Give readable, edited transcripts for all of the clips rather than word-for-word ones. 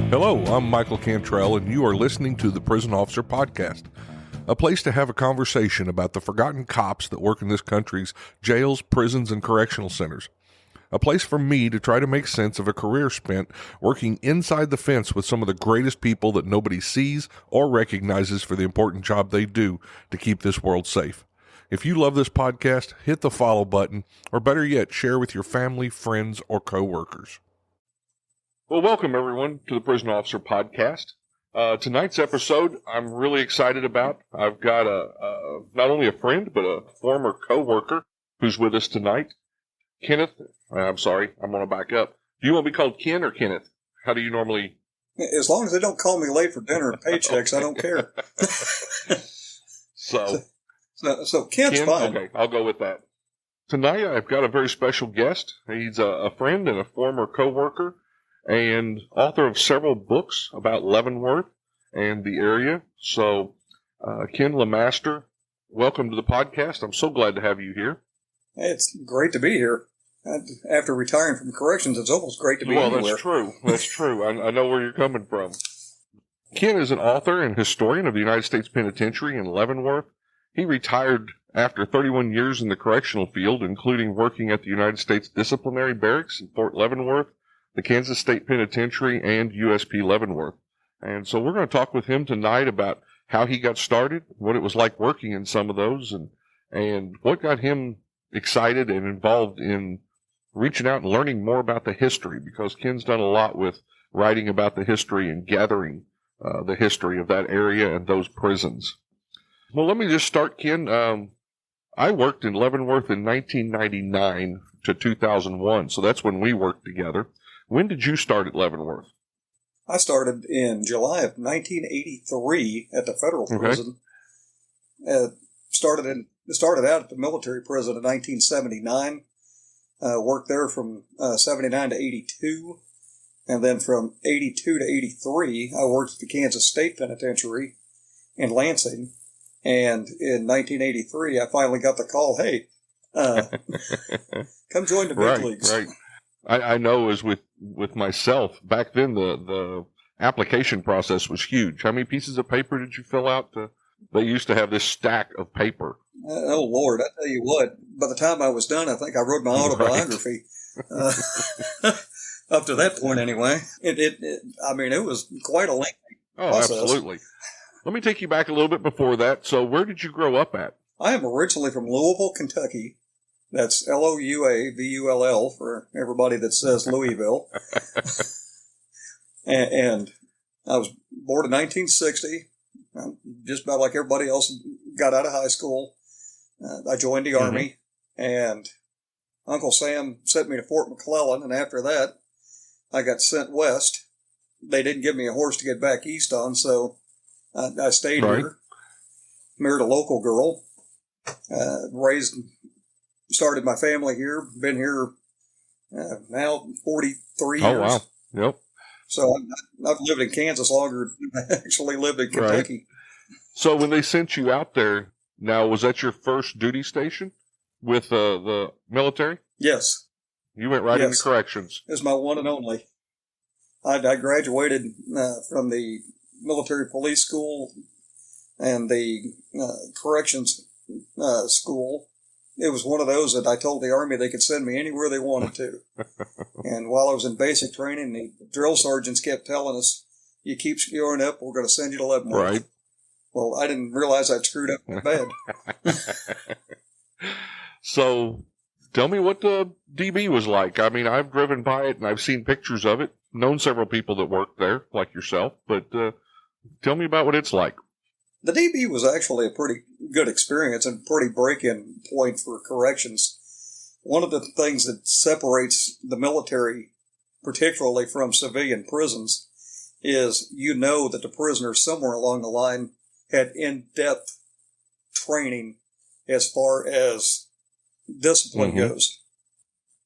Hello, I'm Michael Cantrell, and you are listening to the Prison Officer Podcast, a place to have a conversation about the forgotten cops that work in this country's jails, prisons, and correctional centers. A place for me to try to make sense of a career spent working inside the fence with some of the greatest people that nobody sees or recognizes for the important job they do to keep this world safe. If you love this podcast, hit the follow button, or better yet, share with your family, friends, or coworkers. Well, welcome everyone to the Prison Officer Podcast. Tonight's episode I'm really excited about. I've got not only a friend, but a former coworker who's with us tonight. Kenneth, I'm sorry, I'm going to back up. Do you want to be called Ken or Kenneth? How do you normally... As long as they don't call me late for dinner and paychecks, I don't care. So Ken's fine. Okay, I'll go with that. Tonight I've got a very special guest. He's a friend and a former coworker, and author of several books about Leavenworth and the area. So, Ken LaMaster, welcome to the podcast. I'm so glad to have you here. It's great to be here. After retiring from corrections, it's almost great to be anywhere. Well, that's true. That's true. I know where you're coming from. Ken is an author and historian of the United States Penitentiary in Leavenworth. He retired after 31 years in the correctional field, including working at the United States Disciplinary Barracks in Fort Leavenworth, the Kansas State Penitentiary, and USP Leavenworth. And so we're going to talk with him tonight about how he got started, what it was like working in some of those, and what got him excited and involved in reaching out and learning more about the history, because Ken's done a lot with writing about the history and gathering the history of that area and those prisons. Well, let me just start, Ken. I worked in Leavenworth in 1999 to 2001, so that's when we worked together. When did you start at Leavenworth? I started in July of 1983 at the federal prison. Started out at the military prison in 1979. Worked there from 79 to 82. And then from 82 to 83, I worked at the Kansas State Penitentiary in Lansing. And in 1983, I finally got the call, hey, come join the big leagues. Right. I know as with myself, back then the application process was huge. How many pieces of paper did you fill out? They used to have this stack of paper. Oh, Lord, I tell you what, by the time I was done, I think I wrote my autobiography. Right. Up to that point, anyway. It was quite a lengthy process. Oh, absolutely. Let me take you back a little bit before that. So where did you grow up at? I am originally from Louisville, Kentucky. That's Louavull for everybody that says Louisville. and I was born in 1960. Just about like everybody else got out of high school. I joined the Army, and Uncle Sam sent me to Fort McClellan, and after that, I got sent west. They didn't give me a horse to get back east on, so I stayed here, married a local girl, started my family here, been here now 43 years. Oh, wow. Yep. So I've lived in Kansas longer than I actually lived in Kentucky. Right. So when they sent you out there, now, was that your first duty station with the military? Yes. You went right into corrections. It was my one and only. I graduated from the military police school and the corrections school. It was one of those that I told the Army they could send me anywhere they wanted to. And while I was in basic training, the drill sergeants kept telling us, you keep skewing up, we're going to send you to Leavenworth. Right. Well, I didn't realize I'd screwed up my bed. So, tell me what the DB was like. I mean, I've driven by it and I've seen pictures of it, known several people that worked there, like yourself, but tell me about what it's like. The DB was actually a pretty good experience and pretty break-in point for corrections. One of the things that separates the military, particularly from civilian prisons, is that the prisoners somewhere along the line had in-depth training as far as discipline goes.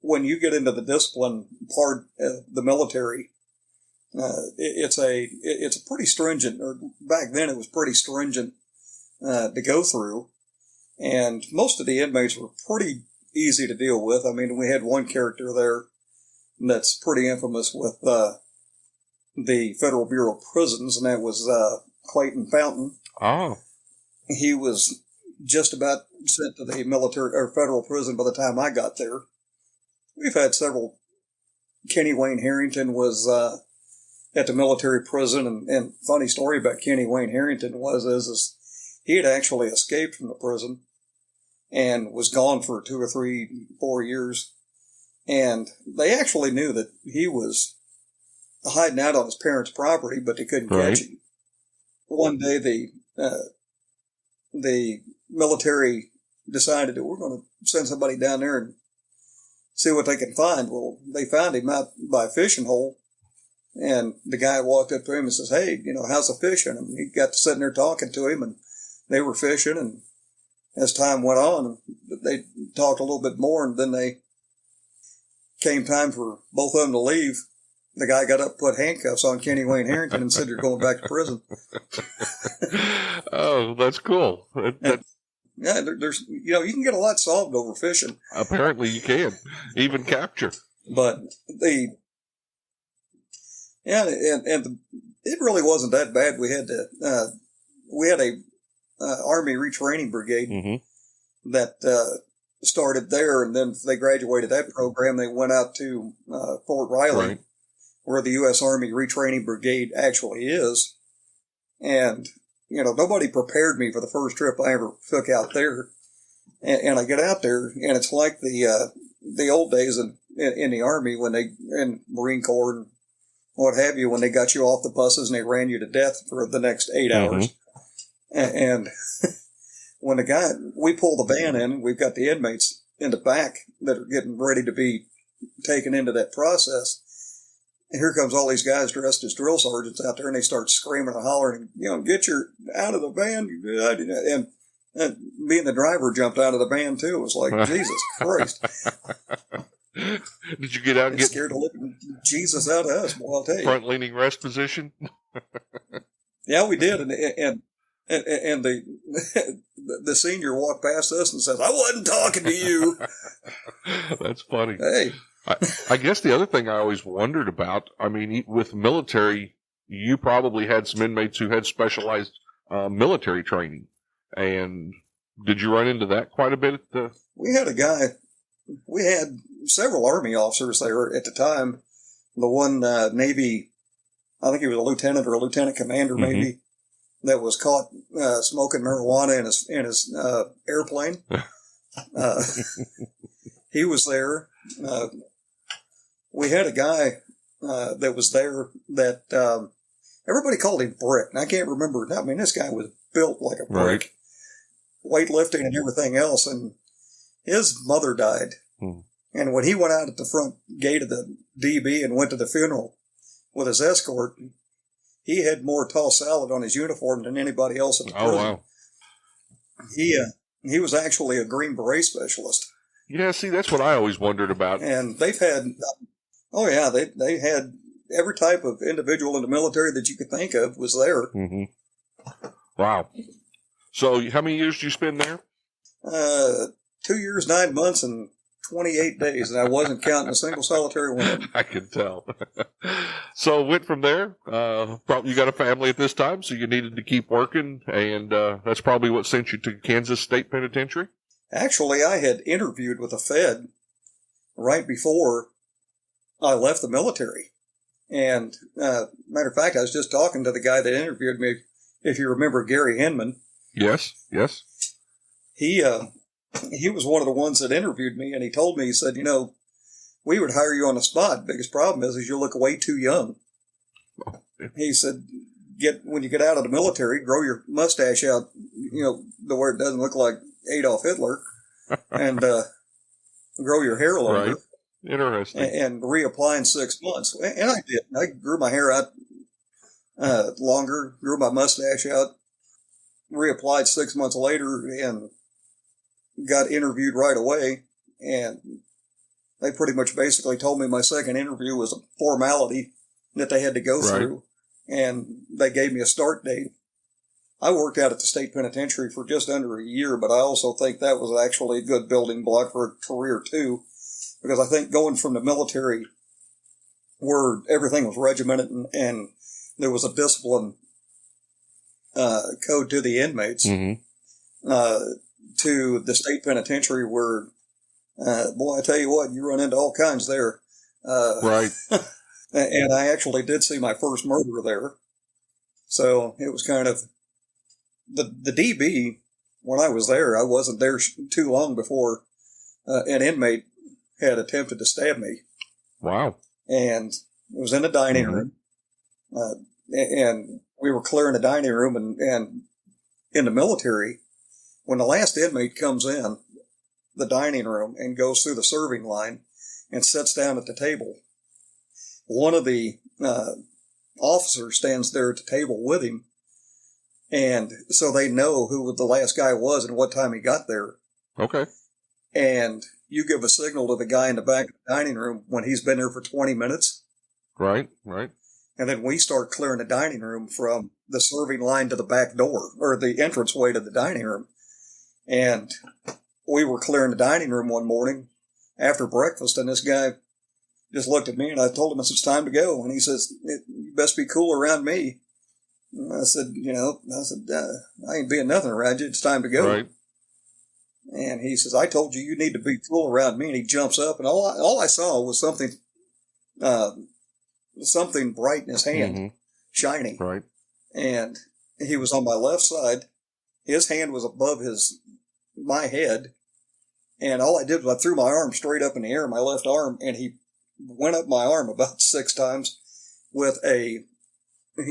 When you get into the discipline part of the military, it's a pretty stringent, or back then it was pretty stringent to go through, and most of the inmates were pretty easy to deal with. I mean, we had one character there that's pretty infamous with the Federal Bureau of Prisons, and that was Clayton Fountain. Oh. He was just about sent to the military or federal prison by the time I got there. We've had several. Kenny Wayne Harrington was at the military prison, and funny story about Kenny Wayne Harrington is he had actually escaped from the prison and was gone for 2 or 3, 4 years, and they actually knew that he was hiding out on his parents' property, but they couldn't catch him. One day, the military decided that we're going to send somebody down there and see what they can find. Well, they found him out by a fishing hole, and the guy walked up to him and says, "Hey, how's the fishing?" And he got to sitting there talking to him, and they were fishing, and as time went on, they talked a little bit more, and then they came time for both of them to leave. The guy got up, put handcuffs on Kenny Wayne Harrington, and said, "You're going back to prison." Oh, that's cool. Yeah, there's you can get a lot solved over fishing. Apparently, you can even capture. But it really wasn't that bad. We had a Army retraining brigade that started there, and then they graduated that program. They went out to Fort Riley, where the U.S. Army retraining brigade actually is, and nobody prepared me for the first trip I ever took out there. And I get out there, and it's like the old days in the Army in Marine Corps and what have you, when they got you off the buses and they ran you to death for the next 8 hours. And when we pull the van in, we've got the inmates in the back that are getting ready to be taken into that process. And here comes all these guys dressed as drill sergeants out there, and they start screaming and hollering, "Get your out of the van!" And me and the driver jumped out of the van too. It was like, Jesus Christ! Did you get out and get scared to look Jesus out of us? Well, I'll tell you, front-leaning rest position. Yeah, we did, and the senior walked past us and says, "I wasn't talking to you." That's funny. Hey. I guess the other thing I always wondered about, with military, you probably had some inmates who had specialized military training. And did you run into that quite a bit at the... We had several Army officers there at the time. The one Navy, I think he was a lieutenant or a lieutenant commander maybe, that was caught smoking marijuana in his airplane. He was there. We had a guy that was there that everybody called him Brick. And I can't remember. This guy was built like a brick, weightlifting and everything else. And his mother died. And when he went out at the front gate of the DB and went to the funeral with his escort, he had more tossed salad on his uniform than anybody else in the prison. Oh, wow. He was actually a Green Beret specialist. Yeah, see, that's what I always wondered about. And they've had, they had every type of individual in the military that you could think of was there. Wow. So how many years did you spend there? 2 years, 9 months, and 28 days, and I wasn't counting a single solitary one. I can tell. So went from there. Probably you got a family at this time, so you needed to keep working, and that's probably what sent you to Kansas State Penitentiary? Actually, I had interviewed with a Fed right before I left the military. And matter of fact, I was just talking to the guy that interviewed me, if you remember Gary Hinman. Yes. He was one of the ones that interviewed me, and he told me, he said, we would hire you on the spot. Biggest problem is you look way too young. He said, when you get out of the military, grow your mustache out, the where it doesn't look like Adolf Hitler, and grow your hair longer. Right. Interesting. And reapply in 6 months. And I did. I grew my hair out longer, grew my mustache out, reapplied 6 months later, and got interviewed right away. And they pretty much basically told me my second interview was a formality that they had to go through. And they gave me a start date. I worked out at the State Penitentiary for just under a year, but I also think that was actually a good building block for a career too, because I think going from the military where everything was regimented and there was a discipline code to the inmates, to the state penitentiary where, boy, I tell you what, you run into all kinds there. Right. And I actually did see my first murder there. So it was kind of the DB. When I was there, I wasn't there too long before an inmate had attempted to stab me. Wow. And it was in the dining room. And we were clearing the dining room, and in the military, when the last inmate comes in the dining room and goes through the serving line and sits down at the table, one of the officers stands there at the table with him, and so they know who the last guy was and what time he got there. Okay. And you give a signal to the guy in the back of the dining room when he's been there for 20 minutes. Right. And then we start clearing the dining room from the serving line to the back door, or the entranceway to the dining room. And we were clearing the dining room one morning after breakfast, and this guy just looked at me, and I told him, it's time to go. And he says, you best be cool around me. And I said, I ain't being nothing around you. It's time to go. Right. And he says, I told you need to be cool around me. And he jumps up, and all I saw was something bright in his hand, shiny. Right. And he was on my left side. His hand was above my head. And all I did was I threw my arm straight up in the air, my left arm, and he went up my arm about 6 times with he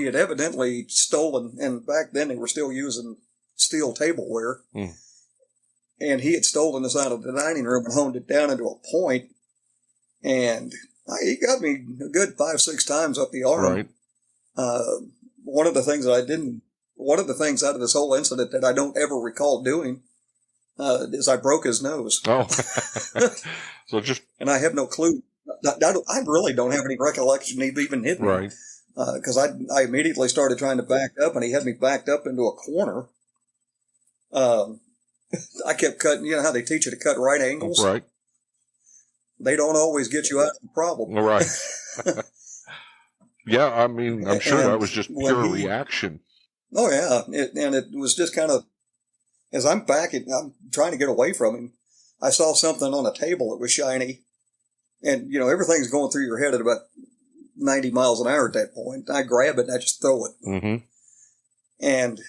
had evidently stolen, and back then they were still using steel tableware. And he had stolen this out of the dining room and honed it down into a point. And he got me a good 5-6 times up the arm. Right. One of the things out of this whole incident that I don't ever recall doing is I broke his nose. Oh. And I have no clue. I really don't have any recollection he even hit me. Right. Because I immediately started trying to back up, and he had me backed up into a corner. I kept cutting, you know how they teach you to cut right angles? Right. They don't always get you out of the problem. Right. Yeah, I mean, I'm sure that was just pure reaction. Oh, yeah. It was just kind of, as I'm trying to get away from him, I saw something on a table that was shiny. And, everything's going through your head at about 90 miles an hour at that point. I grab it and I just throw it. And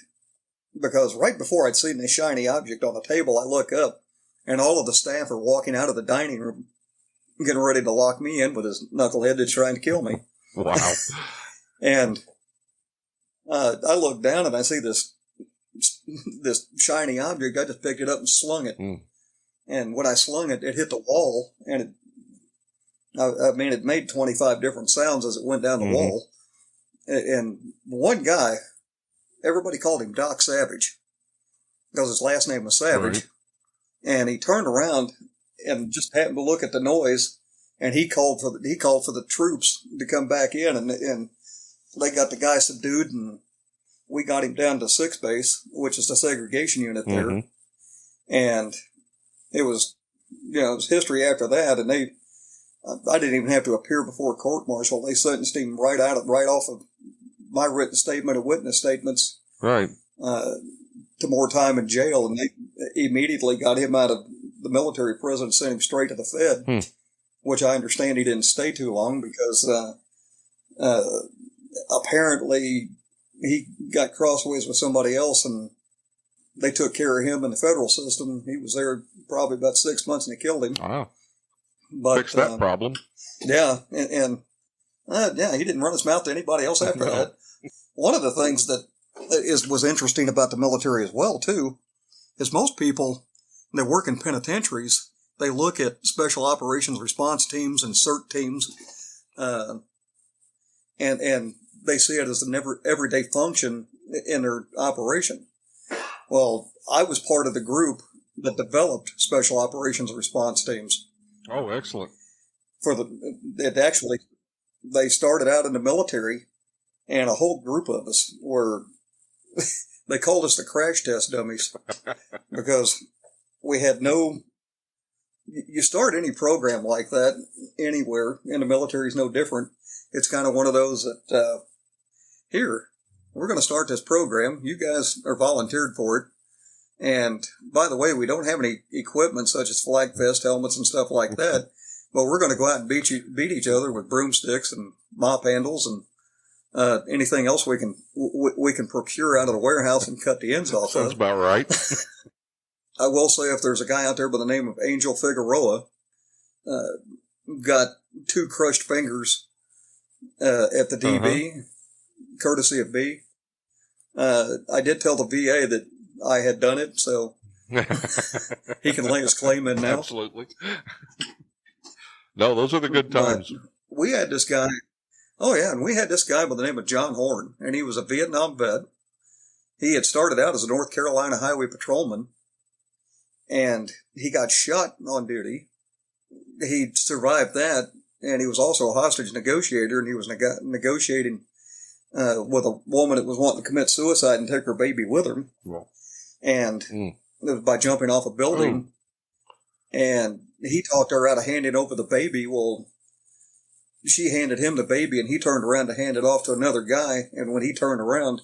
because right before I'd seen this shiny object on the table, I look up, and all of the staff are walking out of the dining room, getting ready to lock me in with his knucklehead that's trying to kill me. Wow. And I look down and I see this shiny object. I just picked it up and slung it. And when I slung it, it hit the wall, and it made 25 different sounds as it went down the wall. And one guy, everybody called him Doc Savage because his last name was Savage. Right. And he turned around and just happened to look at the noise, and he called for the troops to come back in, and they got the guy subdued, and we got him down to 6 base, which is the segregation unit there. And it was history after that, and I didn't even have to appear before a court martial. They sentenced him right off of my written statement of witness statements. Right. To more time in jail, and they immediately got him out of the military prison and sent him straight to the Fed, which I understand he didn't stay too long because apparently he got crossways with somebody else, and they took care of him in the federal system. He was there probably about 6 months, and they killed him. Wow. But, fix that problem. Yeah, and he didn't run his mouth to anybody else after that. One of the things that was interesting about the military as well, too, is most people that work in penitentiaries, they look at special operations response teams and CERT teams, and they see it as an everyday function in their operation. Well, I was part of the group that developed special operations response teams. Oh, excellent. They started out in the military, and a whole group of us they called us the crash test dummies because we had no you start any program like that anywhere, and the military is no different. It's kind of one of those that, here, we're going to start this program. You guys are volunteered for it. And by the way, we don't have any equipment such as flag vest helmets and stuff like that, but we're going to go out and beat each other with broomsticks and mop handles and anything else we can procure out of the warehouse and cut the ends off of. Sounds about right. I will say, if there's a guy out there by the name of Angel Figueroa, got 2 crushed fingers at the DB, courtesy of B. I did tell the VA that I had done it, so he can lay his claim in now. Absolutely. No, those are the good times. But we had this guy. Oh, yeah, and we had this guy by the name of John Horn, and he was a Vietnam vet. He had started out as a North Carolina highway patrolman, and he got shot on duty. He survived that, and he was also a hostage negotiator, and he was negotiating with a woman that was wanting to commit suicide and take her baby with her. Wow. And it was by jumping off a building. And he talked her out of handing over the baby. Well, she handed him the baby, and he turned around to hand it off to another guy. And when he turned around,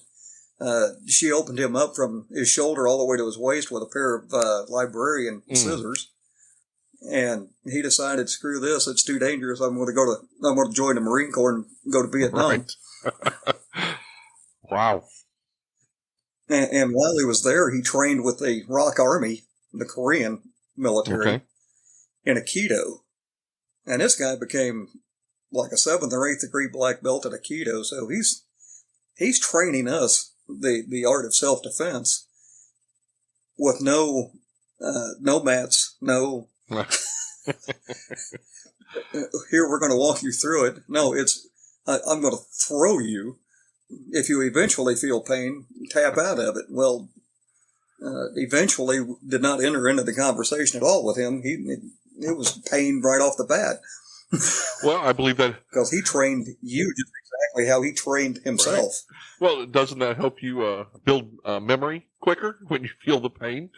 she opened him up from his shoulder all the way to his waist with a pair of librarian scissors. And he decided, screw this, it's too dangerous. I'm going to join the Marine Corps and go to Vietnam. Right. Wow. And while he was there, he trained with the ROK Army, the Korean military, in Aikido. And this guy became like a 7th or 8th degree black belt at Aikido. So he's training us the art of self-defense with no mats, no. Here, we're going to walk you through it. No, I'm going to throw you. If you eventually feel pain, tap out of it. Well, eventually did not enter into the conversation at all with him. It was pain right off the bat. Well, I believe that. Because he trained you just exactly how he trained himself. Right. Well, doesn't that help you build memory quicker when you feel the pain?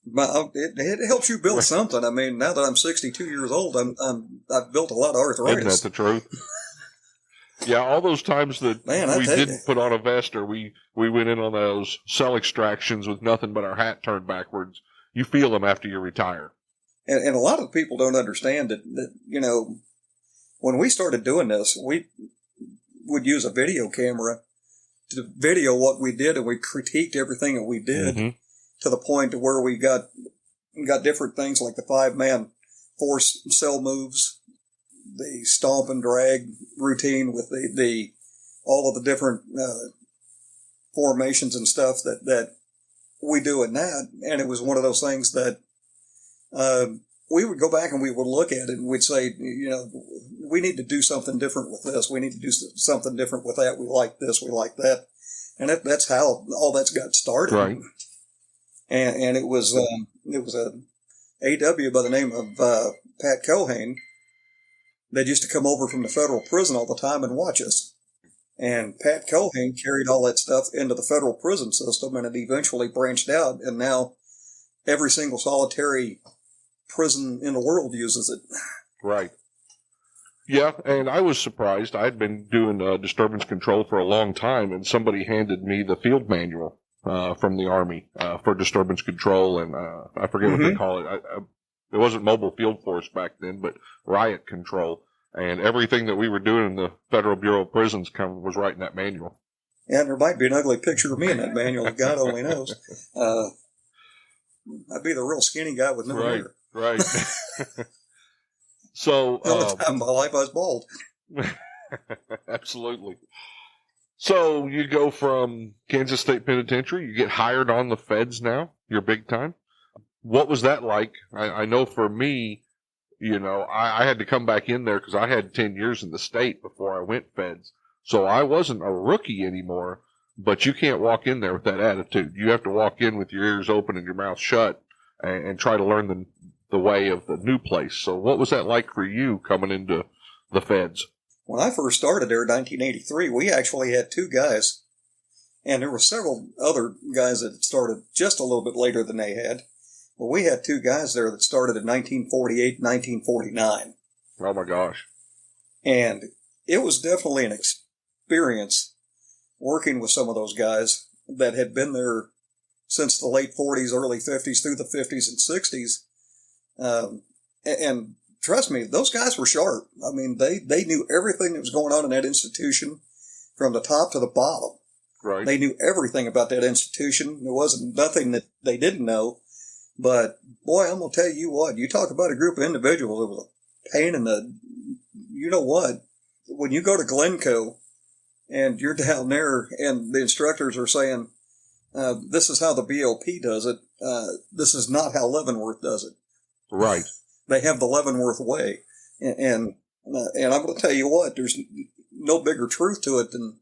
It helps you build something. I mean, now that I'm 62 years old, I've built a lot of arthritis. Isn't that the truth? Yeah, all those times that we didn't put on a vest or we went in on those cell extractions with nothing but our hat turned backwards, you feel them after you retire. And a lot of people don't understand that, when we started doing this, we would use a video camera to video what we did, and we critiqued everything that we did to the point to where we got different things like the 5-man force cell moves, the stomp and drag routine with the all of the different formations and stuff that we do in that. And it was one of those things that we would go back and we would look at it and we'd say, we need to do something different with this. We need to do something different with that. We like this. We like that. And that's how all that's got started. Right. And it was a AW by the name of Pat Cohane. They used to come over from the federal prison all the time and watch us. And Pat Cohane carried all that stuff into the federal prison system, and it eventually branched out, and now every single solitary prison in the world uses it. Right. Yeah, and I was surprised. I'd been doing disturbance control for a long time, and somebody handed me the field manual from the Army for disturbance control, and I forget what they call it. It wasn't mobile field force back then, but riot control. And everything that we were doing in the Federal Bureau of Prisons was right in that manual. Yeah, and there might be an ugly picture of me in that manual. God only knows. I'd be the real skinny guy with no hair. Right. So, the only time in my life I was bald. Absolutely. So you go from Kansas State Penitentiary, you get hired on the feds now. You're big time. What was that like? I know for me, I had to come back in there because I had 10 years in the state before I went feds. So I wasn't a rookie anymore, but you can't walk in there with that attitude. You have to walk in with your ears open and your mouth shut and try to learn the way of the new place. So what was that like for you coming into the feds? When I first started there in 1983, we actually had 2 guys, and there were several other guys that started just a little bit later than they had. Well, we had two guys there that started in 1948, 1949. Oh my gosh. And it was definitely an experience working with some of those guys that had been there since the late 40s, early 50s, through the 50s and 60s. And trust me, those guys were sharp. I mean, they knew everything that was going on in that institution from the top to the bottom. Right. They knew everything about that institution. There wasn't nothing that they didn't know. But, boy, I'm going to tell you what, you talk about a group of individuals that was a pain in the, you know what, when you go to Glencoe and you're down there and the instructors are saying, this is how the BOP does it, this is not how Leavenworth does it. Right. They have the Leavenworth way. And I'm going to tell you what, there's no bigger truth to it than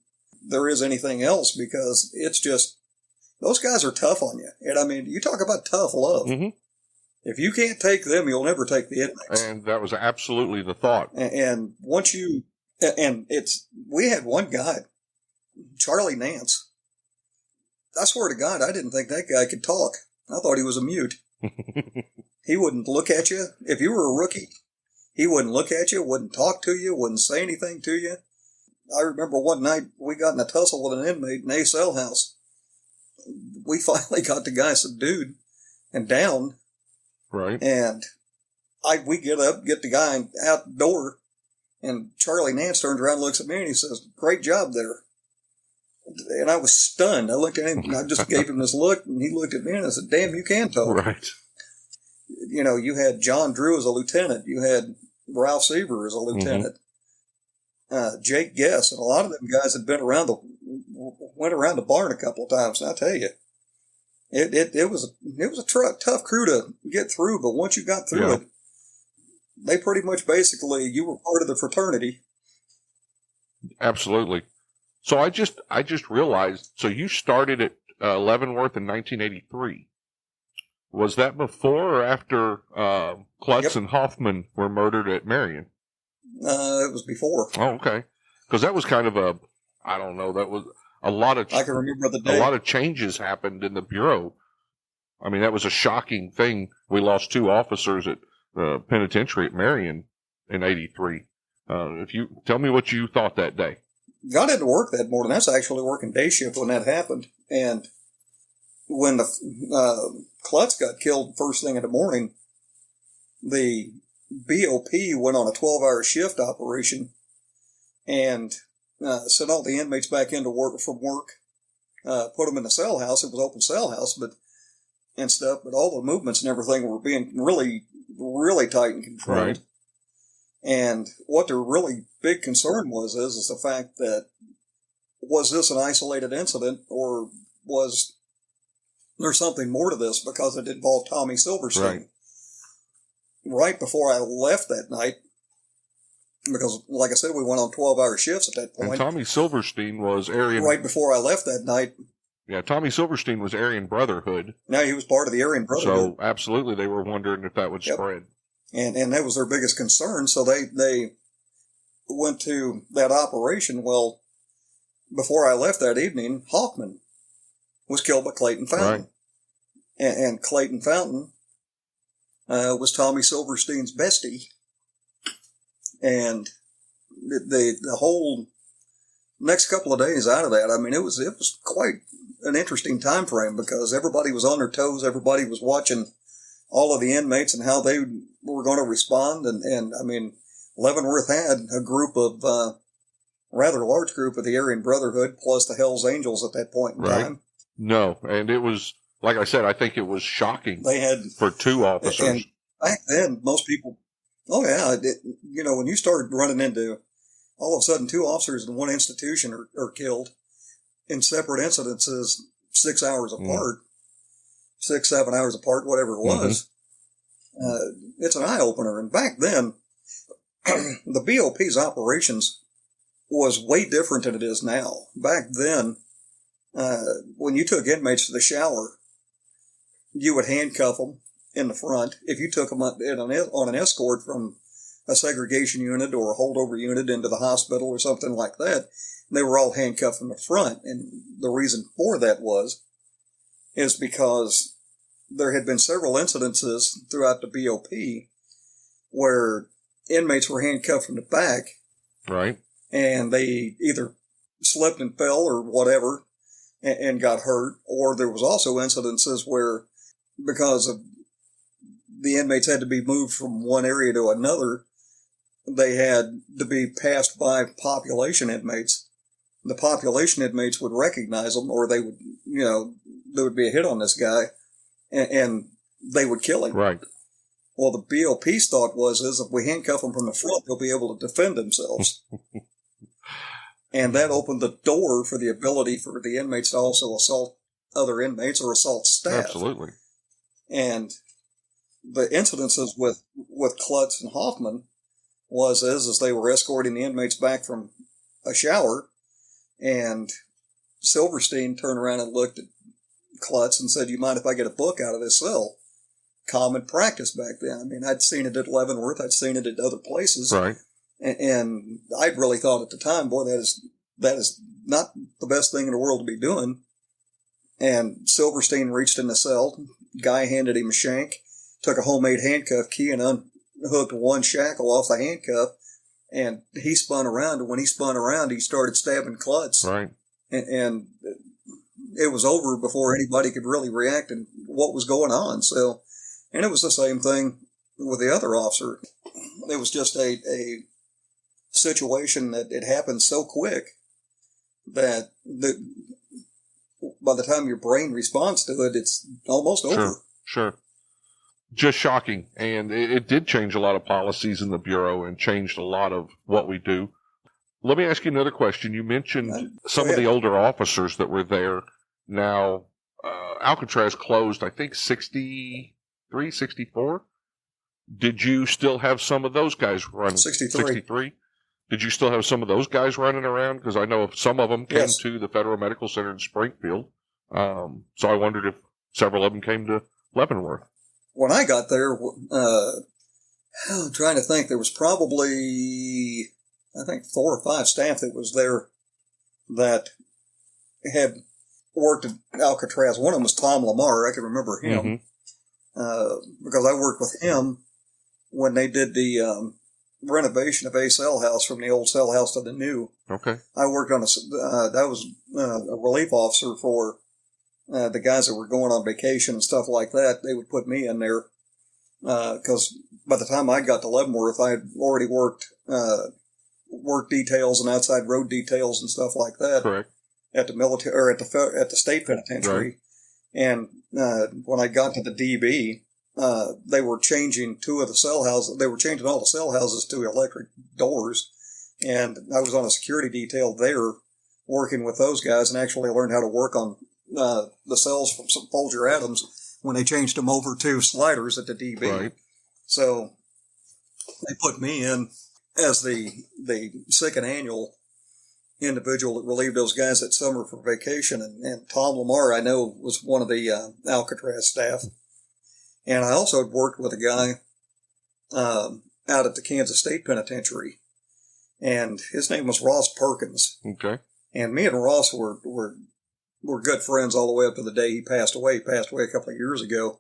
there is anything else, because it's just, those guys are tough on you. And I mean, you talk about tough love. Mm-hmm. If you can't take them, you'll never take the inmates. And that was absolutely the thought. And once you, and we had one guy, Charlie Nance. I swear to God, I didn't think that guy could talk. I thought he was a mute. He wouldn't look at you. If you were a rookie, he wouldn't look at you, wouldn't talk to you, wouldn't say anything to you. I remember one night we got in a tussle with an inmate in a cell house. We finally got the guy subdued and down. Right. And we get up, get the guy out the door, and Charlie Nance turns around and looks at me and he says, "Great job there." And I was stunned. I looked at him and I just gave him this look, and he looked at me and I said, "Damn, you can talk." Right. You know, you had John Drew as a lieutenant. You had Ralph Seaver as a lieutenant. Jake Guess, and a lot of them guys had went around the barn a couple of times. And I tell you, it was a tough crew to get through. But once you got through it, they pretty much basically, you were part of the fraternity. Absolutely. So I just realized. So you started at Leavenworth in 1983. Was that before or after Klutz and Hoffman were murdered at Marion? It was before. Oh, okay. Because that was kind of I don't know, that was a lot of... I can remember the day. A lot of changes happened in the Bureau. I mean, that was a shocking thing. We lost 2 officers at the penitentiary at Marion in 83. If you tell me what you thought that day. Got into work that morning. That's actually working day shift when that happened. And when the Klutz got killed first thing in the morning, the BOP went on a 12-hour shift operation and sent all the inmates back into work from work, put them in the cell house. It was open cell house, but all the movements and everything were being really, really tight and controlled. Right. And what their really big concern is the fact that, was this an isolated incident, or was there something more to this, because it involved Tommy Silverstein. Right before I left that night, because, like I said, we went on 12-hour shifts at that point. And Tommy Silverstein was Aryan... Right before I left that night. Yeah, Tommy Silverstein was Aryan Brotherhood. Now, he was part of the Aryan Brotherhood. So, absolutely, they were wondering if that would spread. And that was their biggest concern, so they went to that operation. Well, before I left that evening, Hoffman was killed by Clayton Fountain. Right. And Clayton Fountain was Tommy Silverstein's bestie. And the whole next couple of days out of that, I mean, it was quite an interesting time frame, because everybody was on their toes. Everybody was watching all of the inmates and how they were going to respond. And I mean, Leavenworth had a group of, rather large group of the Aryan Brotherhood, plus the Hells Angels at that point in time. No, and it was, like I said, I think it was shocking. They had, for 2 officers. And back then, most people, when you start running into, all of a sudden, 2 officers in one institution are killed in separate incidences, 6 hours apart, 6, 7 hours apart, whatever it was. It's an eye-opener. And back then, the BOP's operations was way different than it is now. Back then, when you took inmates to the shower, you would handcuff them in the front. If you took them on an escort from a segregation unit or a holdover unit into the hospital or something like that, they were all handcuffed in the front. And the reason for that is because there had been several incidences throughout the BOP where inmates were handcuffed from the back. Right. And they either slipped and fell or whatever and got hurt. Or there was also incidences where, because of the inmates had to be moved from one area to another, they had to be passed by population inmates. The population inmates would recognize them, or they would, there would be a hit on this guy, and they would kill him. Right. Well, the BOP's thought is if we handcuff them from the front, they'll be able to defend themselves. And that opened the door for the ability for the inmates to also assault other inmates or assault staff. Absolutely. And the incidences with Klutz and Hoffman was as they were escorting the inmates back from a shower, and Silverstein turned around and looked at Klutz and said, "You mind if I get a book out of this cell?" Common practice back then. I mean, I'd seen it at Leavenworth. I'd seen it at other places. Right. And I'd really thought at the time, boy, that is not the best thing in the world to be doing. And Silverstein reached in the cell. Guy handed him a shank, took a homemade handcuff key and unhooked one shackle off the handcuff. And he spun around. And when he spun around, he started stabbing Klutz. Right. And it was over before anybody could really react and what was going on. So, and it was the same thing with the other officer. It was just a situation that it happened so quick that by the time your brain responds to it, it's almost over. Sure. Just shocking. And it did change a lot of policies in the Bureau and changed a lot of what we do. Let me ask you another question. You mentioned some of the older officers that were there. Now, Alcatraz closed, I think, 63, 64. Did you still have some of those guys running? 63. Did you still have some of those guys running around? Because I know some of them came to the Federal Medical Center in Springfield. So I wondered if several of them came to Leavenworth. When I got there, I'm trying to think, there was probably, I think, 4 or 5 staff that was there that had worked at Alcatraz. One of them was Tom Lamar. I can remember him because I worked with him when they did the renovation of a cell house from the old cell house to the new. Okay. I worked on that was a relief officer for the guys that were going on vacation and stuff like that. They would put me in there because by the time I got to Leavenworth, I had already worked work details and outside road details and stuff like that. Correct. At the military or at the State Penitentiary. Right. And when I got to the DB, they were changing 2 of the cell houses. They were changing all the cell houses to electric doors. And I was on a security detail there working with those guys and actually learned how to work on the cells from Folger Adams when they changed them over to sliders at the DB. Right. So they put me in as the second annual individual that relieved those guys that summer for vacation. And Tom Lamar, I know, was one of the Alcatraz staff. And I also had worked with a guy out at the Kansas State Penitentiary, and his name was Ross Perkins. Okay. And me and Ross were good friends all the way up to the day he passed away. He passed away a couple of years ago.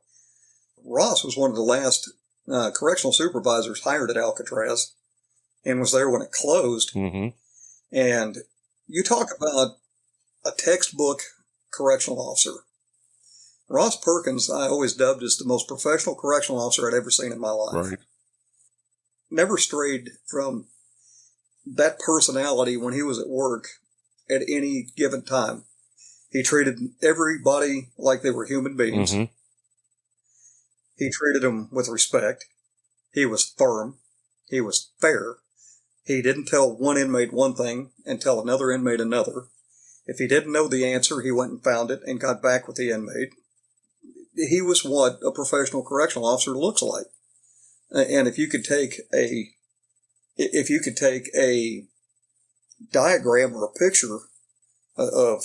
Ross was one of the last correctional supervisors hired at Alcatraz and was there when it closed. Mm-hmm. And you talk about a textbook correctional officer. Ross Perkins, I always dubbed as the most professional correctional officer I'd ever seen in my life. Right. Never strayed from that personality when he was at work at any given time. He treated everybody like they were human beings. Mm-hmm. He treated them with respect. He was firm. He was fair. He didn't tell one inmate one thing and tell another inmate another. If he didn't know the answer, he went and found it and got back with the inmate. He was what a professional correctional officer looks like. And if you could take a diagram or a picture of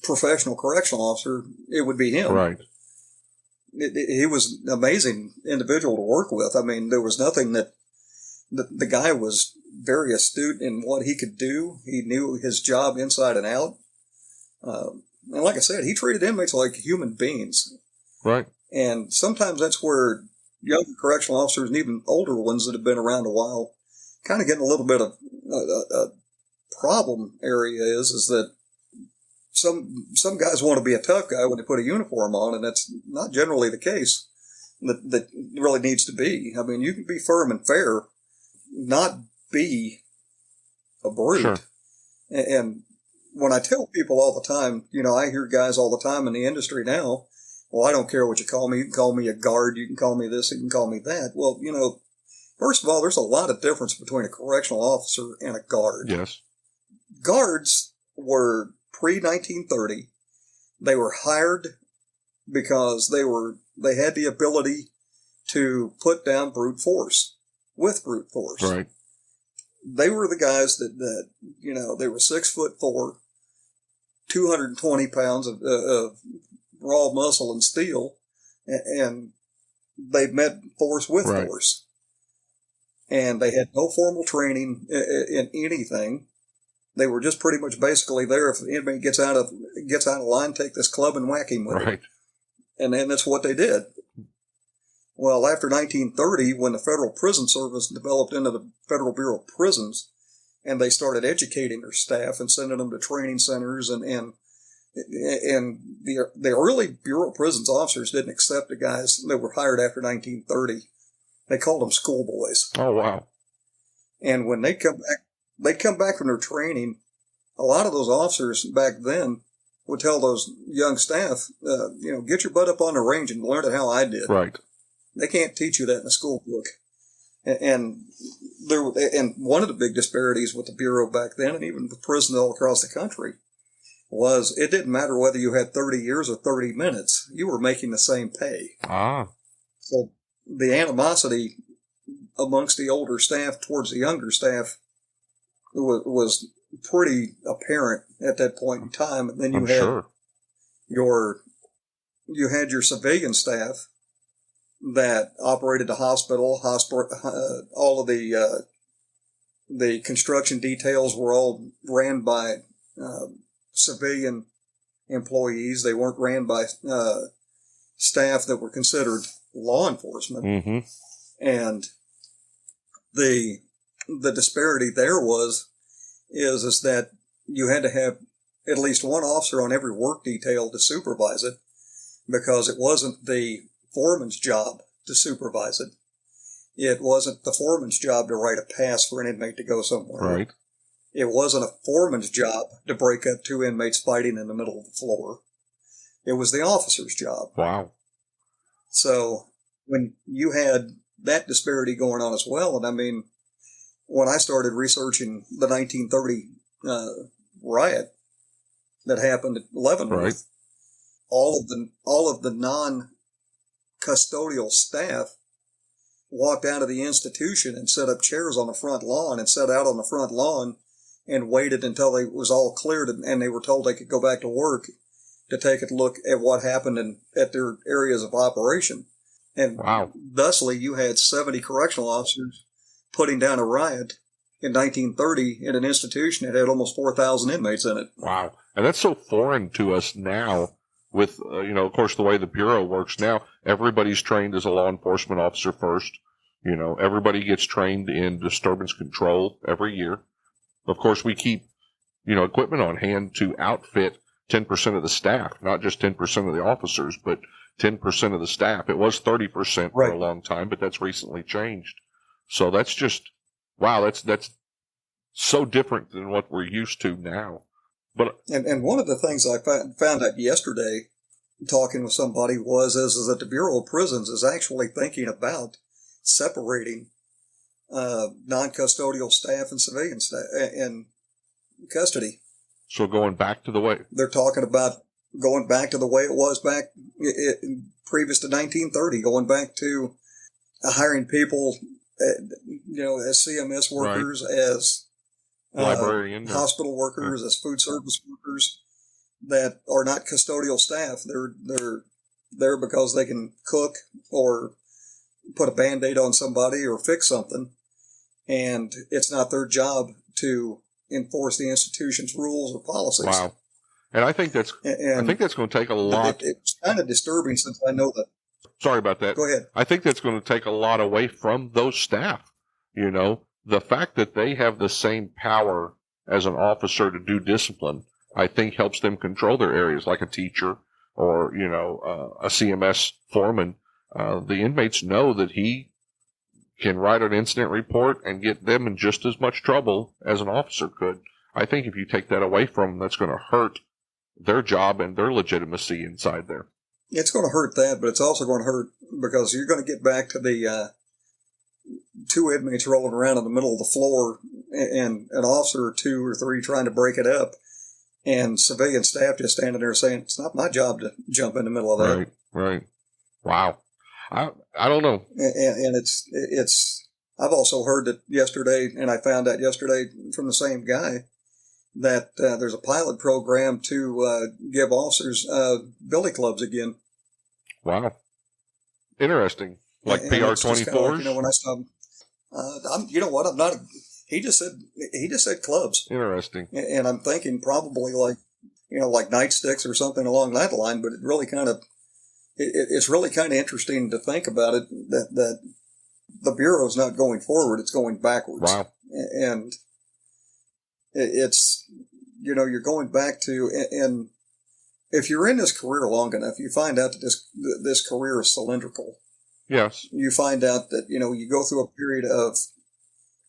professional correctional officer, it would be him. Right. He was an amazing individual to work with. I mean, there was nothing that the guy was very astute in what he could do. He knew his job inside and out. And like I said, he treated inmates like human beings. Right. And sometimes that's where younger correctional officers and even older ones that have been around a while kind of getting a little bit of a problem area is that some guys want to be a tough guy when they put a uniform on, and that's not generally the case that really needs to be. I mean, you can be firm and fair, not be a brute. Sure. And when I tell people all the time, I hear guys all the time in the industry now, well, I don't care what you call me. You can call me a guard. You can call me this. You can call me that. Well, first of all, there's a lot of difference between a correctional officer and a guard. Yes. Guards were pre-1930. They were hired because they had the ability to put down brute force with brute force. Right. They were the guys that they were 6'4", 220 pounds of raw muscle and steel, and they met force with force. And they had no formal training in anything. They were just pretty much basically there. If an inmate gets out of line, take this club and whack him with it. And then that's what they did. Well, after 1930, when the Federal Prison Service developed into the Federal Bureau of Prisons, and they started educating their staff and sending them to training centers, and the early Bureau of Prisons officers didn't accept the guys that were hired after 1930. They called them schoolboys. Oh, wow. And when they come back from their training, a lot of those officers back then would tell those young staff, get your butt up on the range and learn it how I did. Right. They can't teach you that in a school book. And one of the big disparities with the Bureau back then, and even the prisons all across the country, was it didn't matter whether you had 30 years or 30 minutes. You were making the same pay. Ah. So the animosity amongst the older staff towards the younger staff was pretty apparent at that point in time. And then you had your civilian staff that operated the hospital, all of the construction details were all ran by civilian employees. They weren't ran by staff that were considered law enforcement. Mm-hmm. And the disparity there is that you had to have at least one officer on every work detail to supervise it, because it wasn't the foreman's job to supervise it. It wasn't the foreman's job to write a pass for an inmate to go somewhere. Right. It wasn't a foreman's job to break up two inmates fighting in the middle of the floor. It was the officer's job. Wow. So when you had that disparity going on as well, and I mean, when I started researching the 1930 riot that happened at Leavenworth, all of the non-custodial staff walked out of the institution and set up chairs on the front lawn and sat out on the front lawn and waited until it was all cleared and they were told they could go back to work to take a look at what happened at their areas of operation. And thusly, you had 70 correctional officers putting down a riot in 1930 in an institution that had almost 4,000 inmates in it. Wow. And that's so foreign to us now with, of course, the way the Bureau works now. Everybody's trained as a law enforcement officer first. Everybody gets trained in disturbance control every year. Of course, we keep, equipment on hand to outfit 10% of the staff, not just 10% of the officers, but 10% of the staff. It was 30% for a long time, but that's recently changed. So that's just, wow, that's so different than what we're used to now. But and one of the things I found out yesterday, talking with somebody, is that the Bureau of Prisons is actually thinking about separating non-custodial staff and civilian staff in custody. So going back to the way they're talking about going back to the way it was back previous to 1930, going back to hiring people, as CMS workers, as librarian, hospital workers, as food service workers that are not custodial staff. They're there because they can cook or put a Band-Aid on somebody or fix something, and it's not their job to enforce the institution's rules or policies. Wow. And I think that's going to take a lot. It's kind of disturbing since I know that sorry about that. Go ahead. I think that's going to take a lot away from those staff. You know, the fact that they have the same power as an officer to do discipline, I think helps them control their areas, like a teacher or, you know, a CMS foreman. The inmates know that he can write an incident report and get them in just as much trouble as an officer could. I think if you take that away from them, that's going to hurt their job and their legitimacy inside there. It's going to hurt that, but it's also going to hurt because you're going to get back to the two inmates rolling around in the middle of the floor and an officer or two or three trying to break it up, and civilian staff just standing there saying, it's not my job to jump in the middle of that. Right. Wow. I don't know. And it's I've also heard that yesterday, and I found out yesterday from the same guy, that there's a pilot program to give officers billy clubs again. Wow. Interesting. Like And PR it's just 24s? kinda like, you know, when I saw, you know what, I'm not, he just said clubs. Interesting. And I'm thinking probably like, you know, like nightsticks or something along that line, but it really kind of, it's really kind of interesting to think about it, that the Bureau's not going forward, it's going backwards. Wow. And it's, you know, you're going back to, and if you're in this career long enough, you find out that this career is cylindrical. Yes. You find out that, you know, you go through a period of,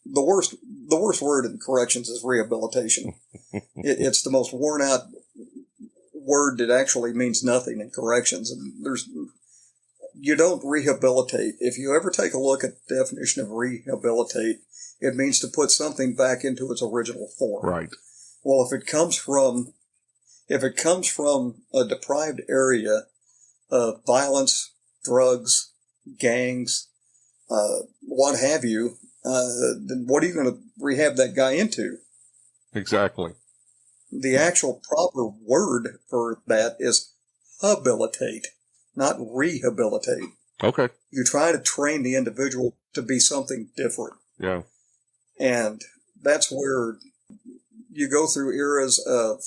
the worst word in corrections is rehabilitation. It's the most worn out word that actually means nothing in corrections. And you don't rehabilitate. If you ever take a look at the definition of rehabilitate, it means to put something back into its original form. Right. Well, if it comes from a deprived area of violence, drugs, gangs, what have you, then what are you going to rehab that guy into? Exactly. The actual proper word for that is habilitate, not rehabilitate. Okay. You try to train the individual to be something different. Yeah. And that's where you go through eras of,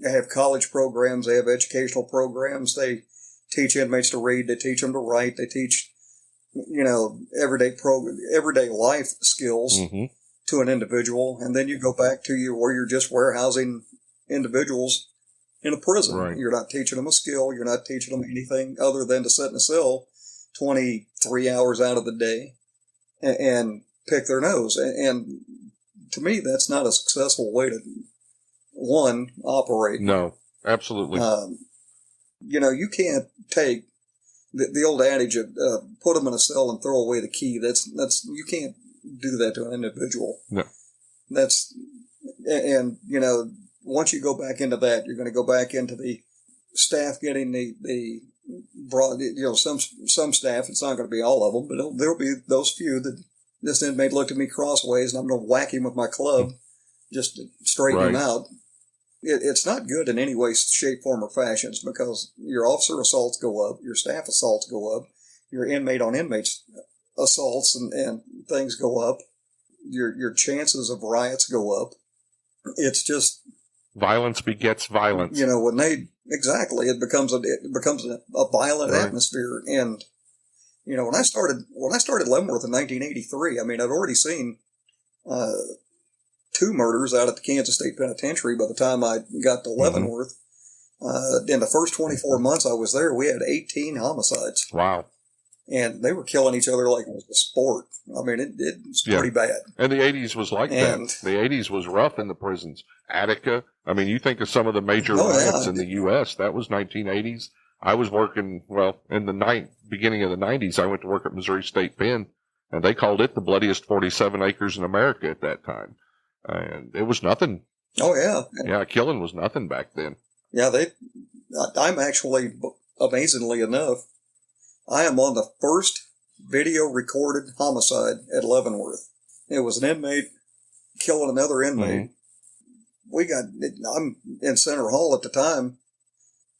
they have college programs, they have educational programs, they teach inmates to read, they teach them to write, they teach, you know, everyday life skills to an individual. And then you go back to where you're just warehousing individuals in a prison. Right. You're not teaching them a skill. You're not teaching them anything other than to sit in a cell 23 hours out of the day and pick their nose. And to me, that's not a successful way to, one, operate. No, absolutely. You know, you can't take the old adage of put them in a cell and throw away the key. That's you can't do that to an individual. No. And you know, once you go back into that, you're going to go back into the staff getting the broad, you know, some staff, it's not going to be all of them, but there'll be those few that this inmate looked at me crossways and I'm going to whack him with my club just to straighten him out. It's not good in any way, shape, form, or fashions, because your officer assaults go up, your staff assaults go up, your inmate on inmates assaults and things go up, your chances of riots go up. It's just violence begets violence. You know, when it becomes a violent atmosphere. And you know, when I started Leavenworth in 1983, I mean, I'd already seen 2 murders out at the Kansas State Penitentiary by the time I got to Leavenworth. In the first 24 months I was there, we had 18 homicides. Wow. And they were killing each other like it was a sport. I mean, it's pretty bad. And the 80s was like that. The 80s was rough in the prisons. Attica. I mean, you think of some of the major riots in the U.S. That was 1980s. I was working, in the beginning of the 90s, I went to work at Missouri State Pen, and they called it the bloodiest 47 acres in America at that time. And it was nothing. Oh, yeah. Yeah, killing was nothing back then. Yeah, I'm actually, amazingly enough, I am on the first video recorded homicide at Leavenworth. It was an inmate killing another inmate. I'm in Center Hall at the time.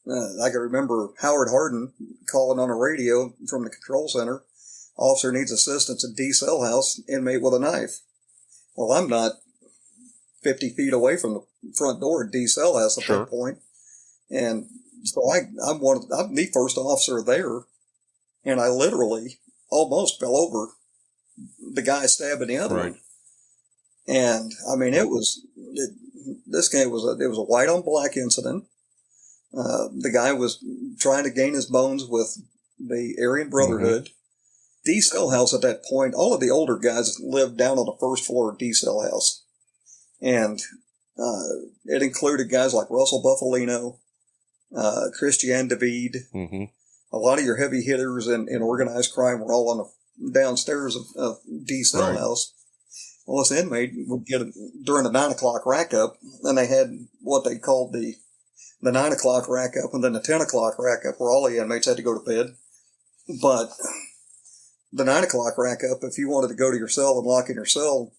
I can remember Howard Harden calling on a radio from the control center. Officer needs assistance at D cell house, inmate with a knife. Well, I'm not 50 feet away from the front door at D cell house at that point. And so I'm the first officer there. and I literally almost fell over the guy stabbing the other Right. one. And I mean, it was a white on black incident. The guy was trying to gain his bones with the Aryan Brotherhood. D Cell House at that point, all of the older guys lived down on the first floor of D Cell House. And it included guys like Russell Buffalino, Christian David. Mm-hmm. A lot of your heavy hitters in organized crime were all on the downstairs of D Cell Right. House. Well, this inmate would get during the 9 o'clock rack up, and they had what they called the 9 o'clock rack up and then the 10 o'clock rack up where all the inmates had to go to bed. But the 9 o'clock rack up, if you wanted to go to your cell and lock in your cell